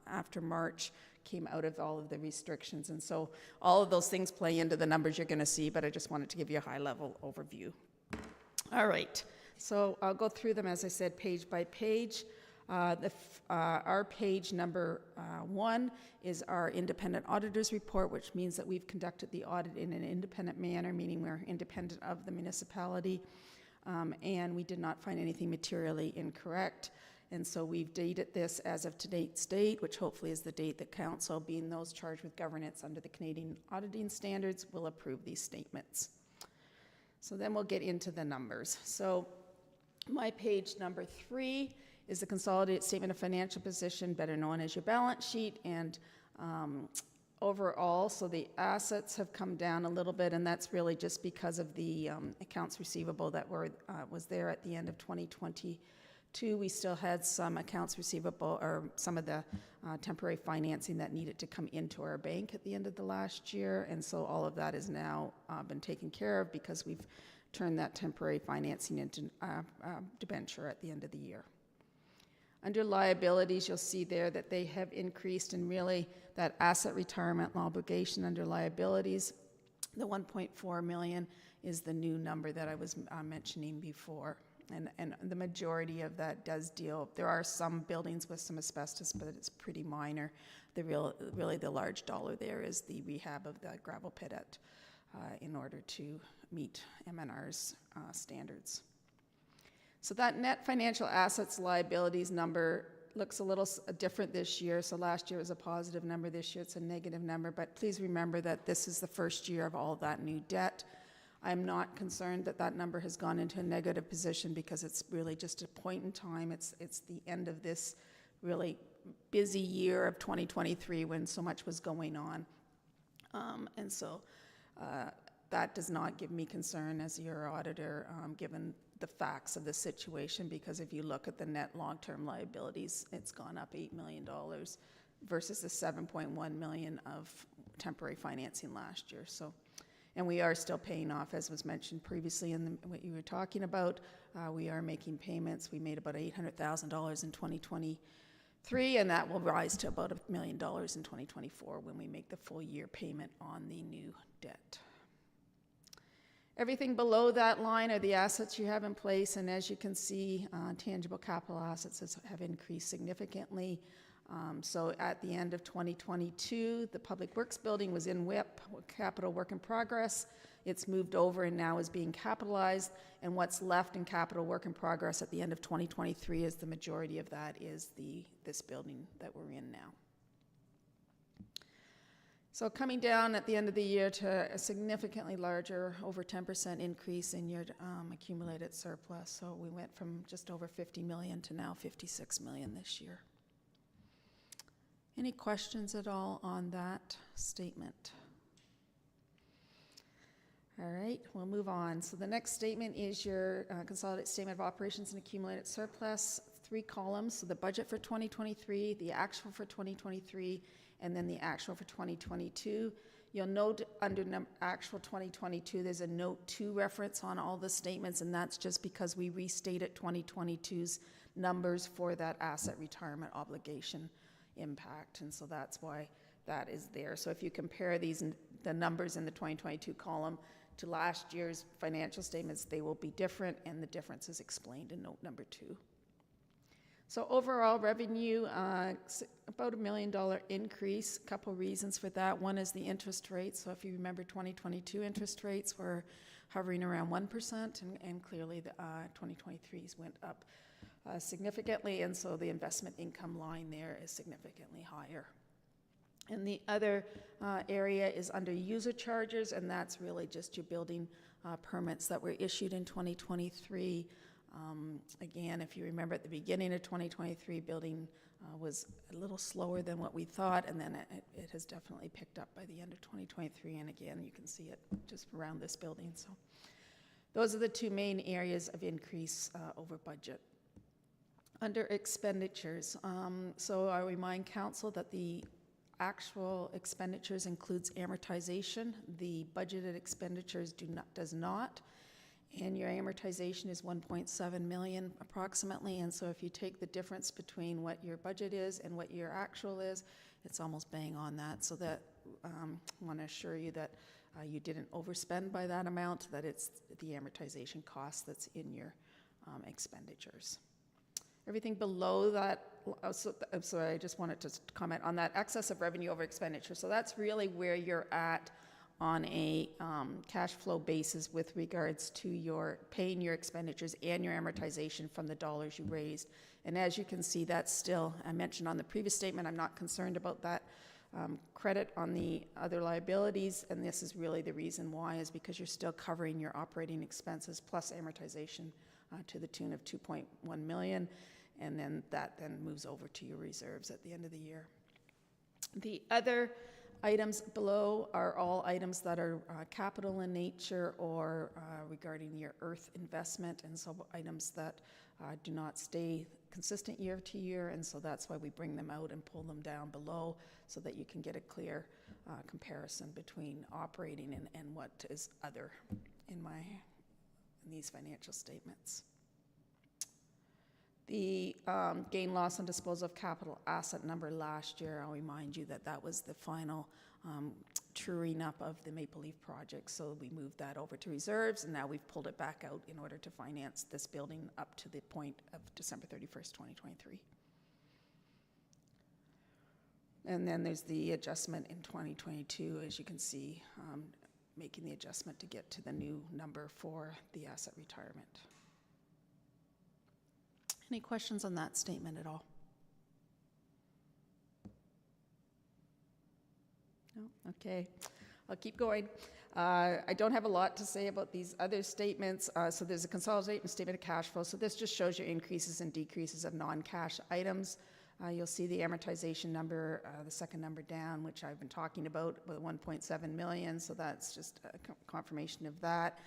after March, came out of all of the restrictions. And so all of those things play into the numbers you're going to see, but I just wanted to give you a high level overview. All right. So I'll go through them, as I said, page by page. Our page number 1 is our independent auditor's report, which means that we've conducted the audit in an independent manner, meaning we're independent of the municipality, and we did not find anything materially incorrect. And so we've dated this as of today's date, which hopefully is the date that council, being those charged with governance under the Canadian auditing standards, will approve these statements. So then we'll get into the numbers. So my page number 3 is the consolidated statement of financial position, better known as your balance sheet. And overall, so the assets have come down a little bit, and that's really just because of the accounts receivable that was there at the end of 2022. We still had some accounts receivable, or some of the temporary financing that needed to come into our bank at the end of the last year. And so all of that has now been taken care of because we've turned that temporary financing into debenture at the end of the year. Under liabilities, you'll see there that they have increased, and really that asset retirement obligation under liabilities, the $1.4 million is the new number that I was mentioning before. And the majority of that does deal, there are some buildings with some asbestos, but it's pretty minor. Really the large dollar there is the rehab of the gravel pit in order to meet MNR's standards. So that net financial assets liabilities number looks a little different this year. So last year was a positive number, this year it's a negative number, but please remember that this is the first year of all of that new debt. I'm not concerned that that number has gone into a negative position, because it's really just a point in time. It's the end of this really busy year of 2023 when so much was going on. And so that does not give me concern as your auditor, given the facts of the situation, because if you look at the net long-term liabilities, it's gone up $8 million versus the $7.1 million of temporary financing last year. So, and we are still paying off, as was mentioned previously in what you were talking about. We are making payments. We made about $800,000 in 2023, and that will rise to about $1 million in 2024 when we make the full year payment on the new debt. Everything below that line are the assets you have in place, and as you can see, tangible capital assets have increased significantly. So at the end of 2022, the Public Works Building was in WIP, capital work in progress. It's moved over and now is being capitalized, and what's left in capital work in progress at the end of 2023 is the majority of that is this building that we're in now. So coming down at the end of the year to a significantly larger, over 10% increase in your accumulated surplus. So we went from just over 50 million to now 56 million this year. Any questions at all on that statement? All right, we'll move on. So the next statement is your consolidated statement of operations and accumulated surplus, 3 columns. So the budget for 2023, the actual for 2023, and then the actual for 2022. You'll note under actual 2022, there's a note 2 reference on all the statements, and that's just because we restated 2022's numbers for that asset retirement obligation impact, and so that's why that is there. So if you compare the numbers in the 2022 column to last year's financial statements, they will be different, and the difference is explained in note number 2. So overall revenue, about $1 million increase. A couple reasons for that. One is the interest rate. So if you remember, 2022 interest rates were hovering around 1%, and clearly the 2023's went up significantly, and so the investment income line there is significantly higher. And the other area is under user charges, and that's really just your building permits that were issued in 2023. Again, if you remember at the beginning of 2023, building was a little slower than what we thought, and then it has definitely picked up by the end of 2023, and again, you can see it just around this building. So those are the 2 main areas of increase over budget. Under expenditures, so I remind council that the actual expenditures includes amortization. The budgeted expenditures does not. And your amortization is 1.7 million approximately, and so if you take the difference between what your budget is and what your actual is, it's almost bang on that. So that I want to assure you that you didn't overspend by that amount, that it's the amortization cost that's in your expenditures. Everything below that, I'm sorry, I just wanted to comment on that excess of revenue over expenditure. So that's really where you're at on a cash flow basis with regards to your paying your expenditures and your amortization from the dollars you raised. And as you can see, that's still, I mentioned on the previous statement, I'm not concerned about that credit on the other liabilities, and this is really the reason why, is because you're still covering your operating expenses plus amortization to the tune of 2.1 million, and then that then moves over to your reserves at the end of the year. The other items below are all items that are capital in nature or regarding your earth investment, and so items that do not stay consistent year to year, and so that's why we bring them out and pull them down below so that you can get a clear comparison between operating and what is other in these financial statements. The gain loss on disposal of capital asset number last year, I'll remind you that that was the final truing up of the Maple Leaf project. So we moved that over to reserves, and now we've pulled it back out in order to finance this building up to the point of December 31st, 2023. And then there's the adjustment in 2022, as you can see, making the adjustment to get to the new number for the asset retirement. Any questions on that statement at all? No? Okay. I'll keep going. I don't have a lot to say about these other statements. So there's a consolidated statement of cash flow. So this just shows you increases and decreases of non-cash items. You'll see the amortization number, the second number down, which I've been talking about, with 1.7 million, so that's just a confirmation of that.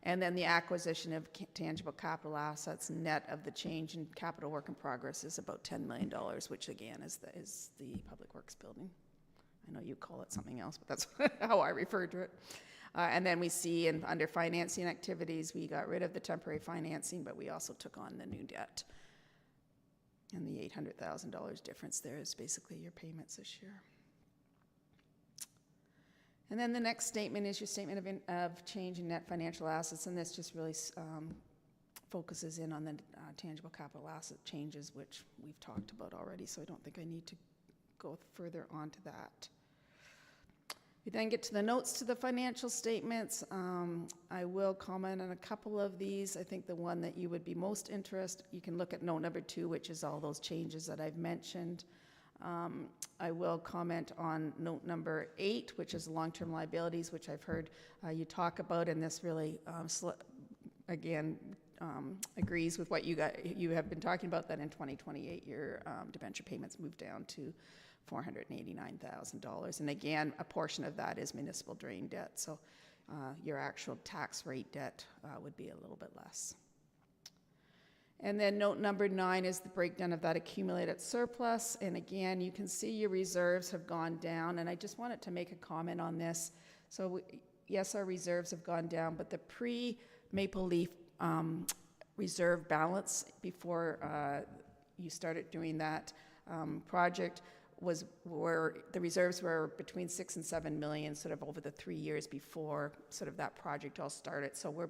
And then the acquisition of tangible capital assets, net of the change in capital work in progress, is about $10 million, which again is the Public Works building. I know you call it something else, but that's how I refer to it. And then we see under financing activities, we got rid of the temporary financing, but we also took on the new debt. And the $800,000 difference there is basically your payments this year. And then the next statement is your statement of change in net financial assets, and this just really focuses in on the tangible capital asset changes, which we've talked about already, so I don't think I need to go further on to that. We then get to the notes to the financial statements. I will comment on a couple of these. I think the one that you would be most interested, you can look at note number 2, which is all those changes that I've mentioned. I will comment on note number 8, which is long-term liabilities, which I've heard you talk about, and this really, again, agrees with what you have been talking about, that in 2028 your debenture payments move down to $489,000. And again, a portion of that is municipal drain debt, so your actual tax rate debt would be a little bit less. And then note number 9 is the breakdown of that accumulated surplus. And again, you can see your reserves have gone down, and I just wanted to make a comment on this. So yes, our reserves have gone down, but the pre-Maple Leaf reserve balance before you started doing that project was where the reserves were between 6 and 7 million sort of over the 3 years before sort of that project all started. So we're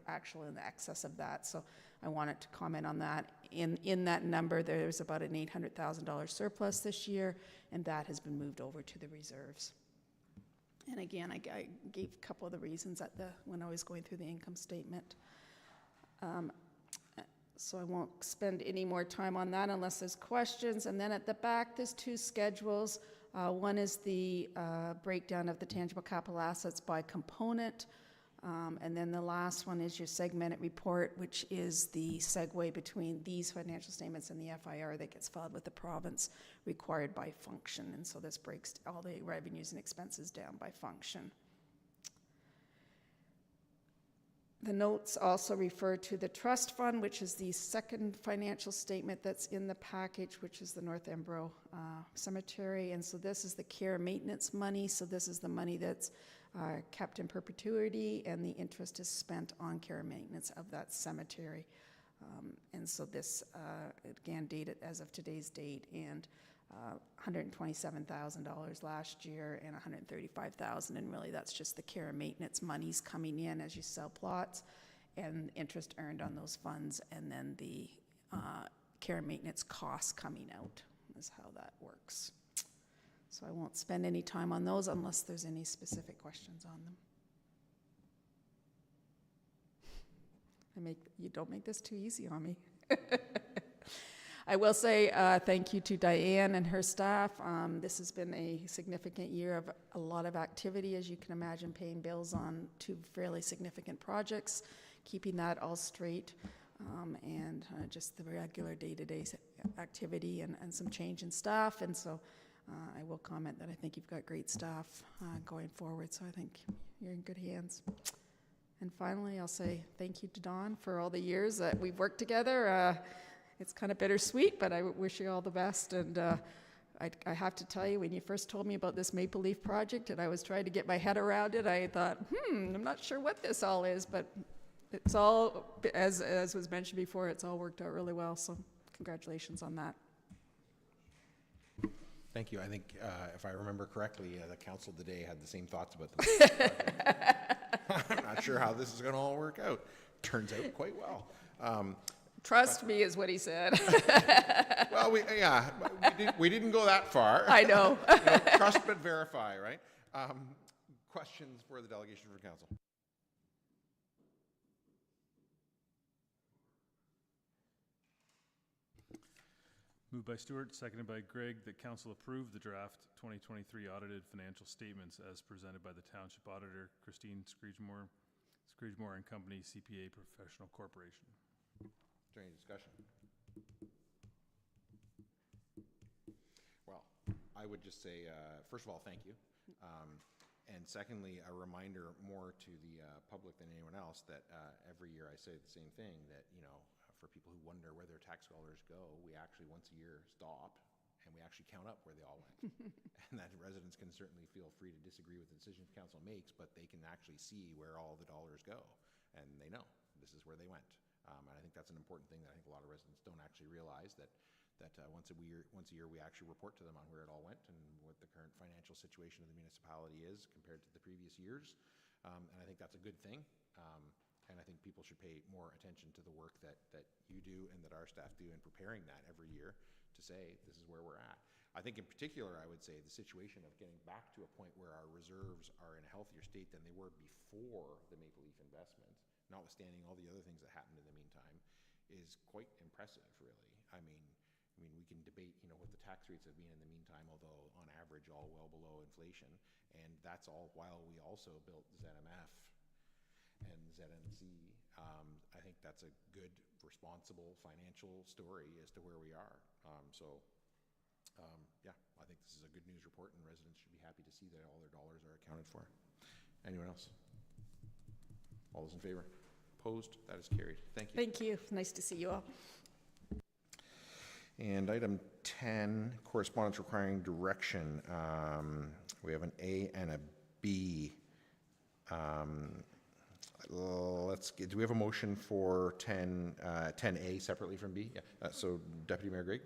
actually in the excess of that. So I wanted to comment on that. In that number, there's about an $800,000 surplus this year, and that has been moved over to the reserves. And again, I gave a couple of the reasons when I was going through the income statement. So I won't spend any more time on that unless there's questions. And then at the back, there's 2 schedules. One is the breakdown of the tangible capital assets by component. And then the last one is your segmented report, which is the segue between these financial statements and the FIR that gets filed with the province required by function. And so this breaks all the revenues and expenses down by function. The notes also refer to the trust fund, which is the second financial statement that's in the package, which is the North Embro Cemetery. And so this is the care maintenance money. So this is the money that's kept in perpetuity, and the interest is spent on care and maintenance of that cemetery. And so this, again, dated as of today's date, and $127,000 last year and $135,000, and really that's just the care and maintenance monies coming in as you sell plots, and interest earned on those funds, and then the care and maintenance costs coming out is how that works. So I won't spend any time on those unless there's any specific questions on them. You don't make this too easy on me. I will say thank you to Diane and her staff. This has been a significant year of a lot of activity, as you can imagine, paying bills on 2 fairly significant projects, keeping that all straight, and just the regular day-to-day activity and some change in staff. And so I will comment that I think you've got great staff going forward, so I think you're in good hands. And finally, I'll say thank you to Dawn for all the years that we've worked together. It's kind of bittersweet, but I wish you all the best. And I have to tell you, when you first told me about this Maple Leaf project and I was trying to get my head around it, I thought, I'm not sure what this all is, but it's all, as was mentioned before, it's all worked out really well. So congratulations on that. Thank you. I think, if I remember correctly, the council today had the same thoughts about the project. I'm not sure how this is going to all work out. Turns out quite well. Trust me is what he said. Well, we didn't go that far. I know. Trust but verify, right? Questions for the delegation from council? Moved by Stuart, seconded by Greg, that council approve the draft 2023 audited financial statements as presented by the Township Auditor, Christine Scrimgeour and Company, CPA Professional Corporation. Is there any discussion? I would just say, first of all, thank you. And secondly, a reminder more to the public than anyone else that every year I say the same thing, that, you know, for people who wonder where their tax dollars go, we actually once a year stop and we actually count up where they all went. And that residents can certainly feel free to disagree with the decisions council makes, but they can actually see where all the dollars go, and they know this is where they went. And I think that's an important thing that I think a lot of residents don't actually realize, that once a year we actually report to them on where it all went and what the current financial situation of the municipality is compared to the previous years. And I think that's a good thing. And I think people should pay more attention to the work that you do and that our staff do in preparing that every year to say, this is where we're at. I think in particular, I would say the situation of getting back to a point where our reserves are in a healthier state than they were before the Maple Leaf investment, notwithstanding all the other things that happened in the meantime, is quite impressive, really. I mean, we can debate, you know, what the tax rates have been in the meantime, although on average all well below inflation, and that's all while we also built ZMF and ZNC. I think that's a good, responsible financial story as to where we are. Yeah, I think this is a good news report, and residents should be happy to see that all their dollars are accounted for. Anyone else? All those in favor? Opposed? That is carried. Thank you. Thank you. Nice to see you all. And item 10, correspondence requiring direction. We have an A and a B. Do we have a motion for 10A separately from B? Yeah. So Deputy Mayor Grigg?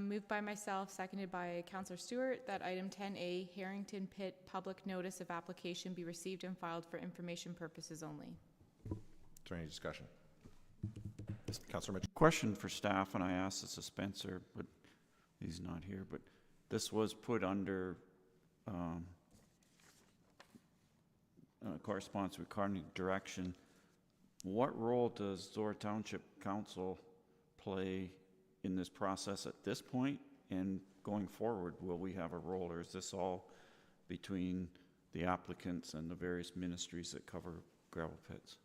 Moved by myself, seconded by Councillor Stewart, that item 10A, Harrington Pit public notice of application be received and filed for information purposes only. Is there any discussion? Councillor Mitchell. Question for staff, and I asked this of Spencer, but he's not here, but this was put under correspondence regarding direction. What role does Zorra Township Council play in this process at this point, and going forward, will we have a role, or is this all between the applicants and the various ministries that cover gravel pits?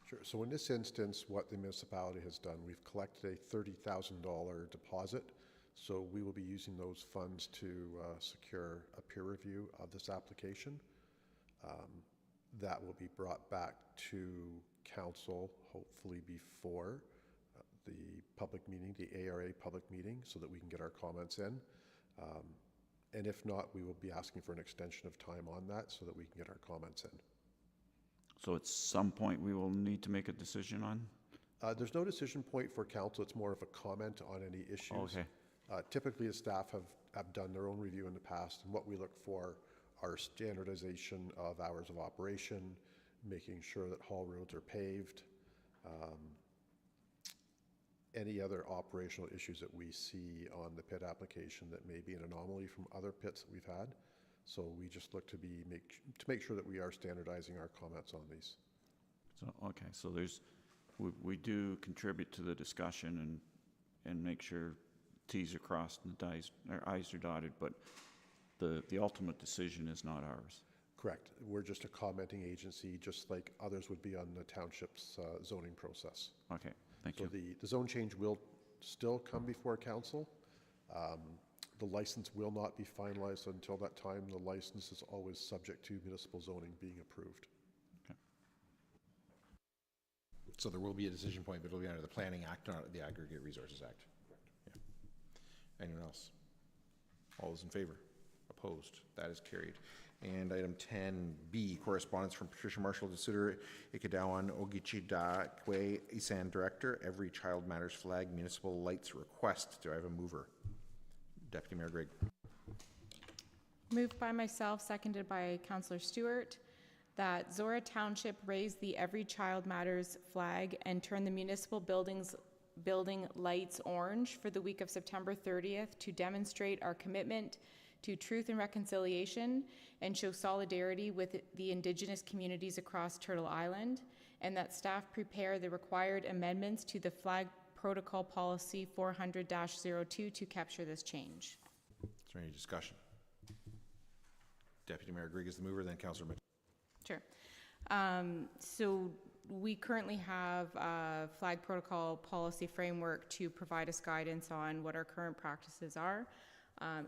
Sure. So in this instance, what the municipality has done, we've collected a $30,000 deposit. So we will be using those funds to secure a peer review of this application. That will be brought back to council, hopefully before the public meeting, the ARA public meeting, so that we can get our comments in. And if not, we will be asking for an extension of time on that so that we can get our comments in. So at some point we will need to make a decision on? There's no decision point for council. It's more of a comment on any issues. Okay. Typically, the staff have done their own review in the past, and what we look for are standardization of hours of operation, making sure that haul roads are paved, any other operational issues that we see on the pit application that may be an anomaly from other pits that we've had. So we just look to make sure that we are standardizing our comments on these. So, okay, so we do contribute to the discussion and make sure T's are crossed and I's are dotted, but the ultimate decision is not ours. Correct. We're just a commenting agency, just like others would be on the township's zoning process. Okay, thank you. So the zone change will still come before council. The license will not be finalized until that time. The license is always subject to municipal zoning being approved. Okay. So there will be a decision point, but it'll be under the Planning Act, not the Aggregate Resources Act. Correct. Yeah. Anyone else? All those in favor? Opposed? That is carried. And item 10B, correspondence from Patricia Marshal-DeSutter, Ikidowan, OgichiDaa, Kwe, Isan Director, Every Child Matters Flag Municipal Lights Request. Do I have a mover? Deputy Mayor Grigg. Moved by myself, seconded by Councillor Stewart, that Zorra Township raise the Every Child Matters flag and turn the municipal building lights orange for the week of September 30th to demonstrate our commitment to truth and reconciliation and show solidarity with the Indigenous communities across Turtle Island, and that staff prepare the required amendments to the flag protocol policy 400-02 to capture this change. Is there any discussion? Deputy Mayor Grigg is the mover, then Councillor Mitchell. Sure. So we currently have a flag protocol policy framework to provide us guidance on what our current practices are.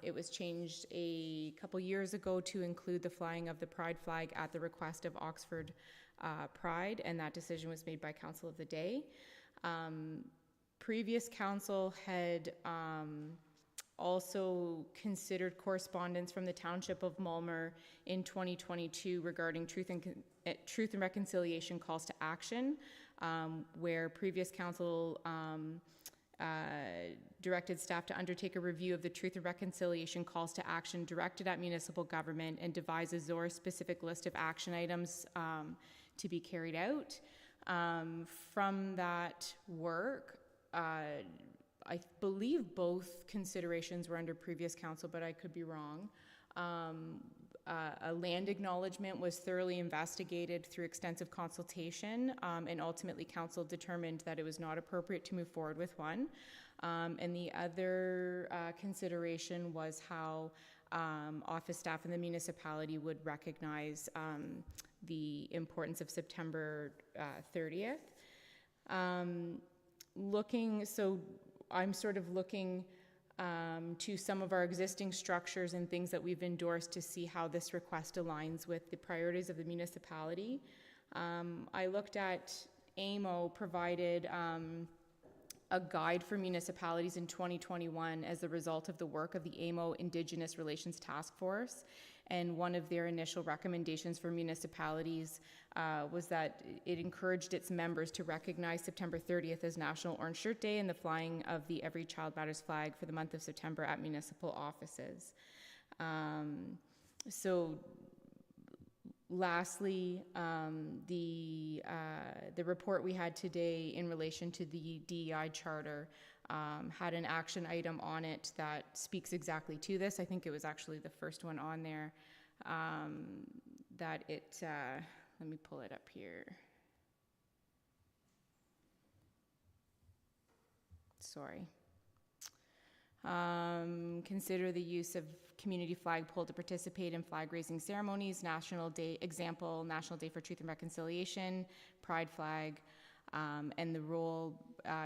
It was changed a couple years ago to include the flying of the pride flag at the request of Oxford Pride, and that decision was made by Council of the Day. Previous council had also considered correspondence from the Township of Mulmer in 2022 regarding truth and reconciliation calls to action, where previous council directed staff to undertake a review of the truth and reconciliation calls to action directed at municipal government and devise a Zorra-specific list of action items to be carried out. From that work, I believe both considerations were under previous council, but I could be wrong. A land acknowledgement was thoroughly investigated through extensive consultation, and ultimately council determined that it was not appropriate to move forward with one. And the other consideration was how office staff in the municipality would recognize the importance of September 30th. I'm sort of looking to some of our existing structures and things that we've endorsed to see how this request aligns with the priorities of the municipality. I looked at AMO provided a guide for municipalities in 2021 as a result of the work of the AMO Indigenous Relations Task Force. And one of their initial recommendations for municipalities was that it encouraged its members to recognize September 30th as National Orange Shirt Day and the flying of the Every Child Matters flag for the month of September at municipal offices. Lastly, the report we had today in relation to the DEI charter had an action item on it that speaks exactly to this. I think it was actually the first one on there. Let me pull it up here. Sorry. Consider the use of community flagpole to participate in flag raising ceremonies, National Day for Truth and Reconciliation, Pride flag, and the role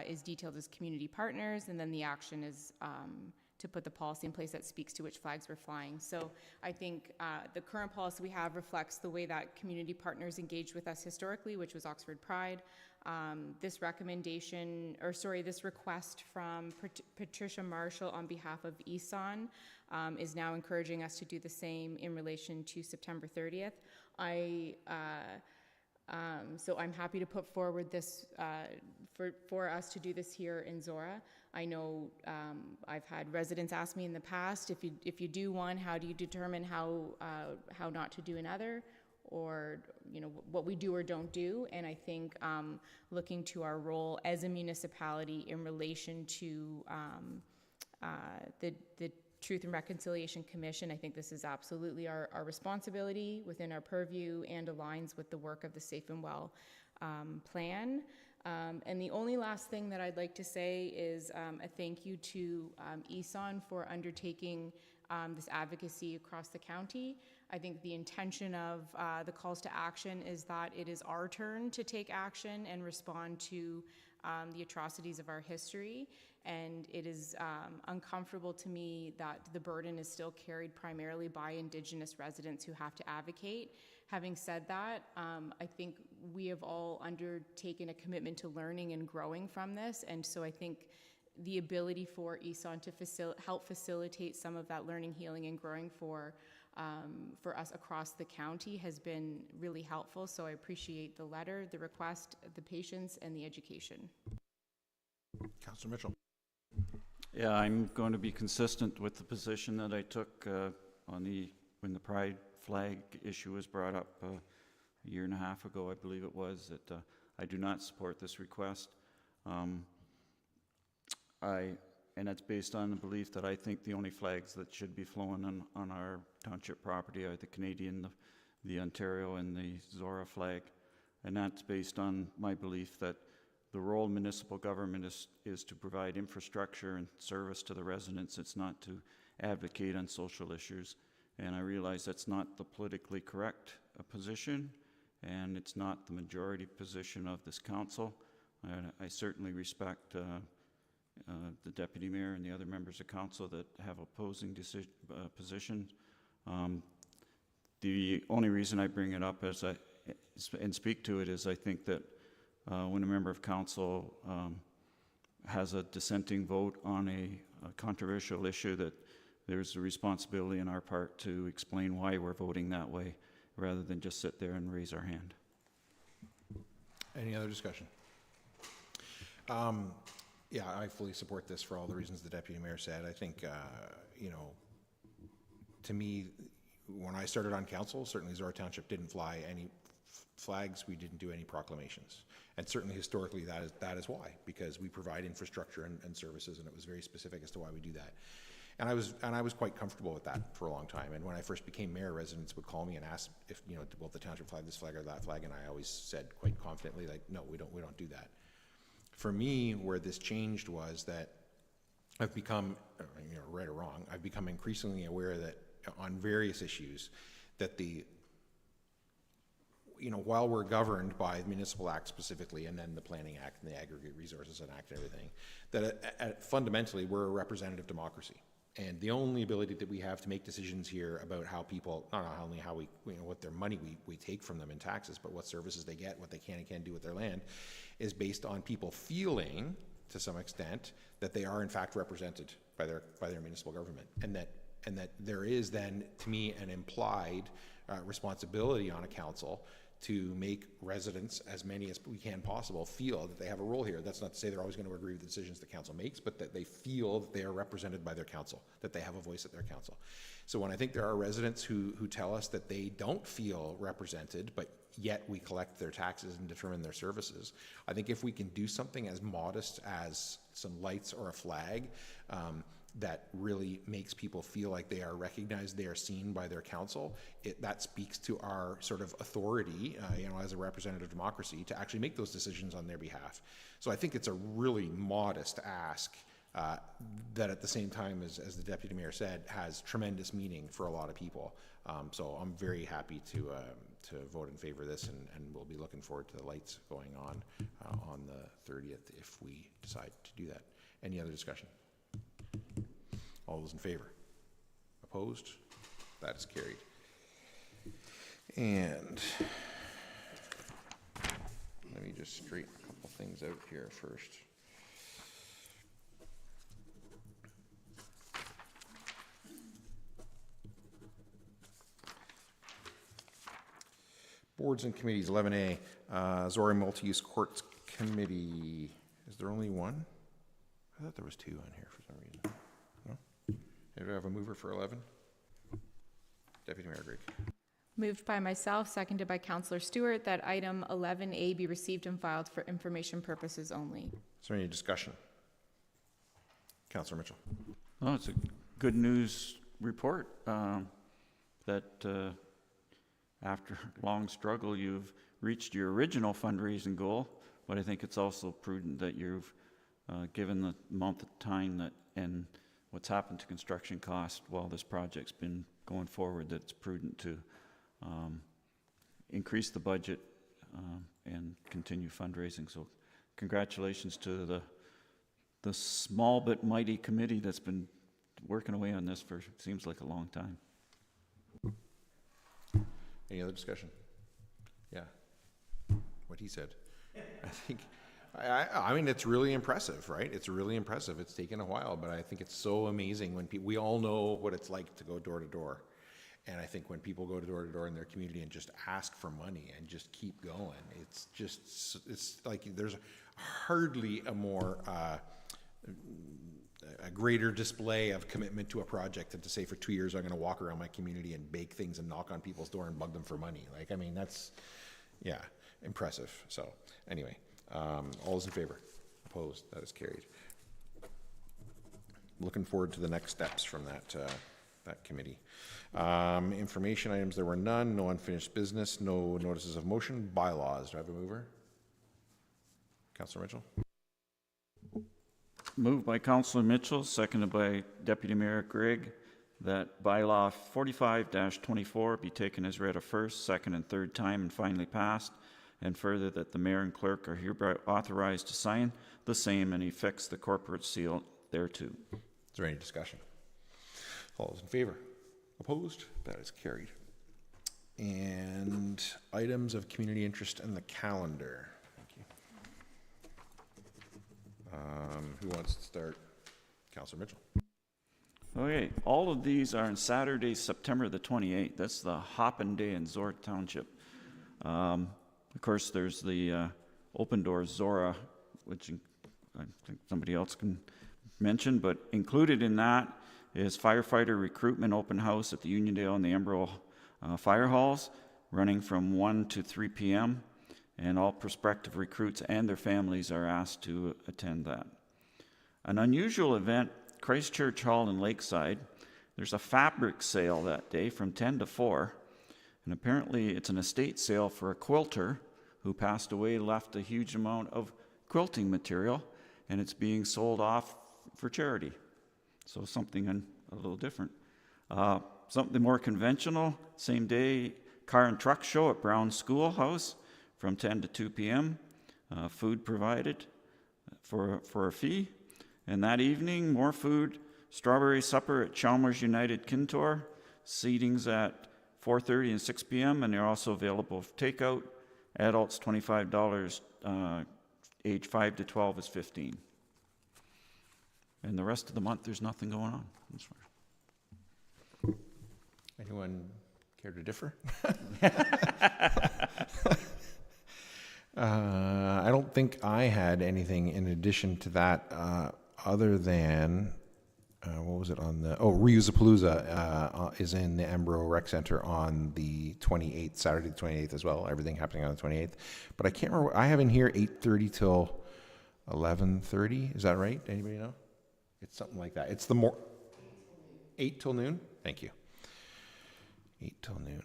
is detailed as community partners, and then the action is to put the policy in place that speaks to which flags we're flying. So I think the current policy we have reflects the way that community partners engaged with us historically, which was Oxford Pride. This request from Patricia Marshall on behalf of ESON is now encouraging us to do the same in relation to September 30th. So I'm happy to put forward this for us to do this here in Zorra. I know I've had residents ask me in the past, if you do one, how do you determine how not to do another, or what we do or don't do? And I think looking to our role as a municipality in relation to the Truth and Reconciliation Commission, I think this is absolutely our responsibility within our purview and aligns with the work of the Safe and Well plan. And the only last thing that I'd like to say is a thank you to ESON for undertaking this advocacy across the county. I think the intention of the calls to action is that it is our turn to take action and respond to the atrocities of our history. And it is uncomfortable to me that the burden is still carried primarily by Indigenous residents who have to advocate. Having said that, I think we have all undertaken a commitment to learning and growing from this. And so I think the ability for ESON to help facilitate some of that learning, healing, and growing for us across the county has been really helpful. So I appreciate the letter, the request, the patience, and the education. Councillor Mitchell. Yeah, I'm going to be consistent with the position that I took when the pride flag issue was brought up a year and a half ago, I believe it was, that I do not support this request. And that's based on the belief that I think the only flags that should be flown on our township property are the Canadian, the Ontario, and the Zorra flag. And that's based on my belief that the role of municipal government is to provide infrastructure and service to the residents. It's not to advocate on social issues. And I realize that's not the politically correct position. and it's not the majority position of this council. I certainly respect the deputy mayor and the other members of council that have opposing positions. The only reason I bring it up and speak to it is I think that when a member of council has a dissenting vote on a controversial issue, that there's a responsibility on our part to explain why we're voting that way, rather than just sit there and raise our hand. Any other discussion? Yeah, I fully support this for all the reasons the deputy mayor said. I think, you know, to me, when I started on council, certainly Zorra Township didn't fly any flags. We didn't do any proclamations. And certainly historically that is why, because we provide infrastructure and services, and it was very specific as to why we do that. And I was quite comfortable with that for a long time. And when I first became mayor, residents would call me and ask if, you know, will the township flag this flag or that flag, and I always said quite confidently, like, no, we don't do that. For me, where this changed was that I've become, you know, right or wrong, I've become increasingly aware that on various issues that you know, while we're governed by the Municipal Act specifically, and then the Planning Act and the Aggregate Resources Act and everything, that fundamentally we're a representative democracy. And the only ability that we have to make decisions here about how people, not only how we, you know, what their money we take from them in taxes, but what services they get, what they can and can't do with their land, is based on people feeling, to some extent, that they are in fact represented by their municipal government, and that there is then, to me, an implied responsibility on a council to make residents, as many as we can possible, feel that they have a role here. That's not to say they're always going to agree with the decisions the council makes, but that they feel that they are represented by their council, that they have a voice at their council. So when I think there are residents who tell us that they don't feel represented, but yet we collect their taxes and determine their services, I think if we can do something as modest as some lights or a flag, that really makes people feel like they are recognized, they are seen by their council, that speaks to our sort of authority, you know, as a representative democracy to actually make those decisions on their behalf. So I think it's a really modest ask that at the same time, as the deputy mayor said, has tremendous meaning for a lot of people. So I'm very happy to vote in favor of this, and we'll be looking forward to the lights going on the 30th if we decide to do that. Any other discussion? All those in favor? Opposed? That is carried. And let me just straighten a couple things out here first. Boards and committees, 11A, Zorra Multi-Use Courts Committee. Is there only one? I thought there was two on here for some reason. No? Do I have a mover for 11? Deputy Mayor Grigg. Moved by myself, seconded by Councillor Stewart, that item 11A be received and filed for information purposes only. Is there any discussion? Councillor Mitchell. Well, it's a good news report that after a long struggle, you've reached your original fundraising goal, but I think it's also prudent that you've given the amount of time that and what's happened to construction cost while this project's been going forward, that it's prudent to increase the budget and continue fundraising. So congratulations to the small but mighty committee that's been working away on this for seems like a long time. Any other discussion? Yeah. What he said. I think, I mean, it's really impressive, right? It's really impressive. It's taken a while, but I think it's so amazing when people, we all know what it's like to go door to door. And I think when people go door to door in their community and just ask for money and just keep going, it's just, it's like there's hardly a more, a greater display of commitment to a project than to say for 2 years I'm going to walk around my community and bake things and knock on people's door and bug them for money. Like, I mean, that's, yeah, impressive. So anyway, all those in favor? Opposed? That is carried. Looking forward to the next steps from that committee. Information items, there were none. No unfinished business. No notices of motion. Bylaws. Do I have a mover? Councillor Mitchell. Moved by Councillor Mitchell, seconded by Deputy Mayor Grigg, that bylaw 45-24 be taken as read a first, second, and third time and finally passed, and further that the mayor and clerk are hereby authorized to sign the same and affix the corporate seal thereto. Is there any discussion? All those in favor? Opposed? That is carried. And items of community interest in the calendar. Thank you. Who wants to start? Councillor Mitchell. Okay, all of these are on Saturday, September the 28th. That's the Hoppin' Day in Zorra Township. Of course, there's the Open Doors Zorra, which I think somebody else can mention, but included in that is firefighter recruitment open house at the Uniondale and the Emerald fire halls, running from 1 to 3 p.m., and all prospective recruits and their families are asked to attend that. An unusual event, Christchurch Hall in Lakeside, there's a fabric sale that day from 10 to 4, and apparently it's an estate sale for a quilter who passed away, left a huge amount of quilting material, and it's being sold off for charity. So something a little different. Something more conventional, same day, car and truck show at Brown Schoolhouse from 10 to 2 p.m. Food provided for a fee. And that evening, more food, strawberry supper at Chalmers United Kintor, seatings at 4:30 and 6 p.m., and they're also available for takeout. Adults $25, age 5 to 12 is $15. And the rest of the month, there's nothing going on. That's fine. Anyone care to differ? I don't think I had anything in addition to that, other than, what was it on the, Reusapalooza is in the Embro Rec Center on the 28th, Saturday the 28th as well, everything happening on the 28th. But I can't remember, I have in here 8:30 till 11:30, is that right? Anybody know? It's something like that. It's the 8 till noon? Thank you. 8 till noon.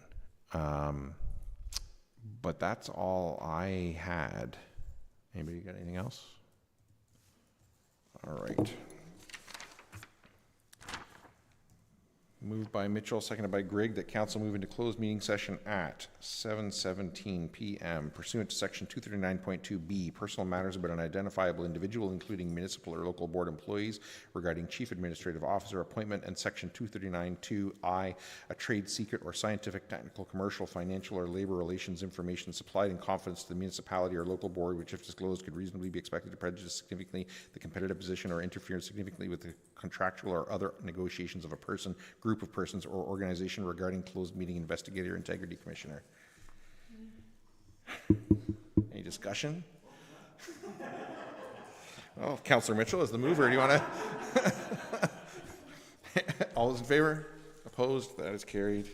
But that's all I had. Anybody got anything else? All right. Moved by Mitchell, seconded by Grigg, that council move into closed meeting session at 7:17 p.m. pursuant to section 239.2B, personal matters about an identifiable individual, including municipal or local board employees, regarding chief administrative officer appointment, and section 239.2I, a trade secret or scientific, technical, commercial, financial, or labor relations information supplied in confidence to the municipality or local board, which, if disclosed, could reasonably be expected to prejudice significantly the competitive position or interfere significantly with the contractual or other negotiations of a person, group of persons, or organization regarding closed meeting investigator integrity commissioner. Any discussion? Well, Councillor Mitchell is the mover. Do you want to? All those in favor? Opposed? That is carried.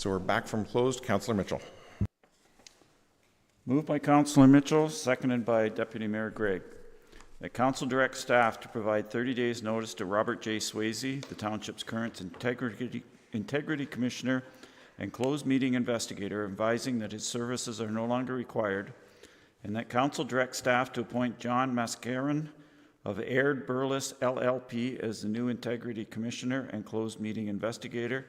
So we're back from closed. Councillor Mitchell. Moved by Councillor Mitchell, seconded by Deputy Mayor Gregg, that council direct staff to provide 30 days notice to Robert J. Swayze, the township's current integrity commissioner and closed meeting investigator, advising that his services are no longer required, and that council direct staff to appoint John Mascaron of Aird Burles LLP as the new integrity commissioner and closed meeting investigator,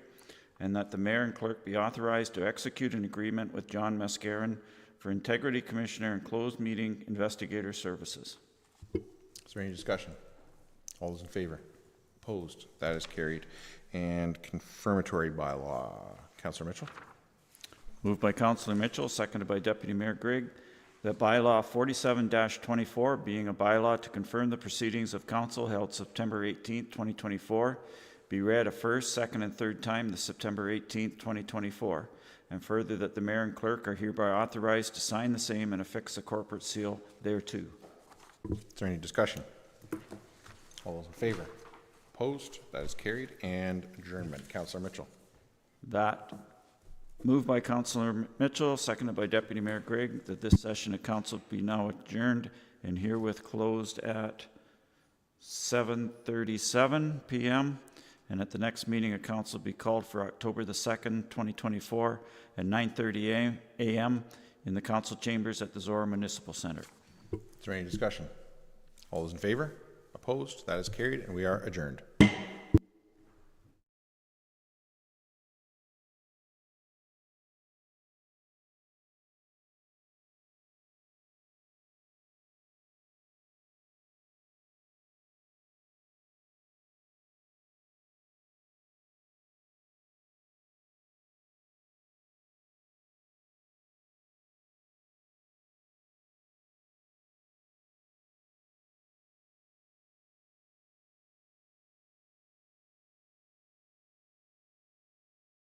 and that the mayor and clerk be authorized to execute an agreement with John Mascaron for integrity commissioner and closed meeting investigator services. Is there any discussion? All those in favor? Opposed? That is carried. And confirmatory bylaw. Councillor Mitchell. Moved by Councillor Mitchell, seconded by Deputy Mayor Gregg, that bylaw 47-24, being a bylaw to confirm the proceedings of council held September 18th, 2024, be read a first, second, and third time this September 18th, 2024, and further that the mayor and clerk are hereby authorized to sign the same and affix a corporate seal thereto. Is there any discussion? All those in favor? Opposed? That is carried. And adjournment. Councillor Mitchell. That moved by Councillor Mitchell, seconded by Deputy Mayor Gregg, that this session of council be now adjourned and herewith closed at 7:37 p.m. and at the next meeting of council be called for October the 2nd, 2024 at 9:30 a.m. in the council chambers at the Zorra Municipal Center. Is there any discussion? All those in favor? Opposed? That is carried, and we are adjourned.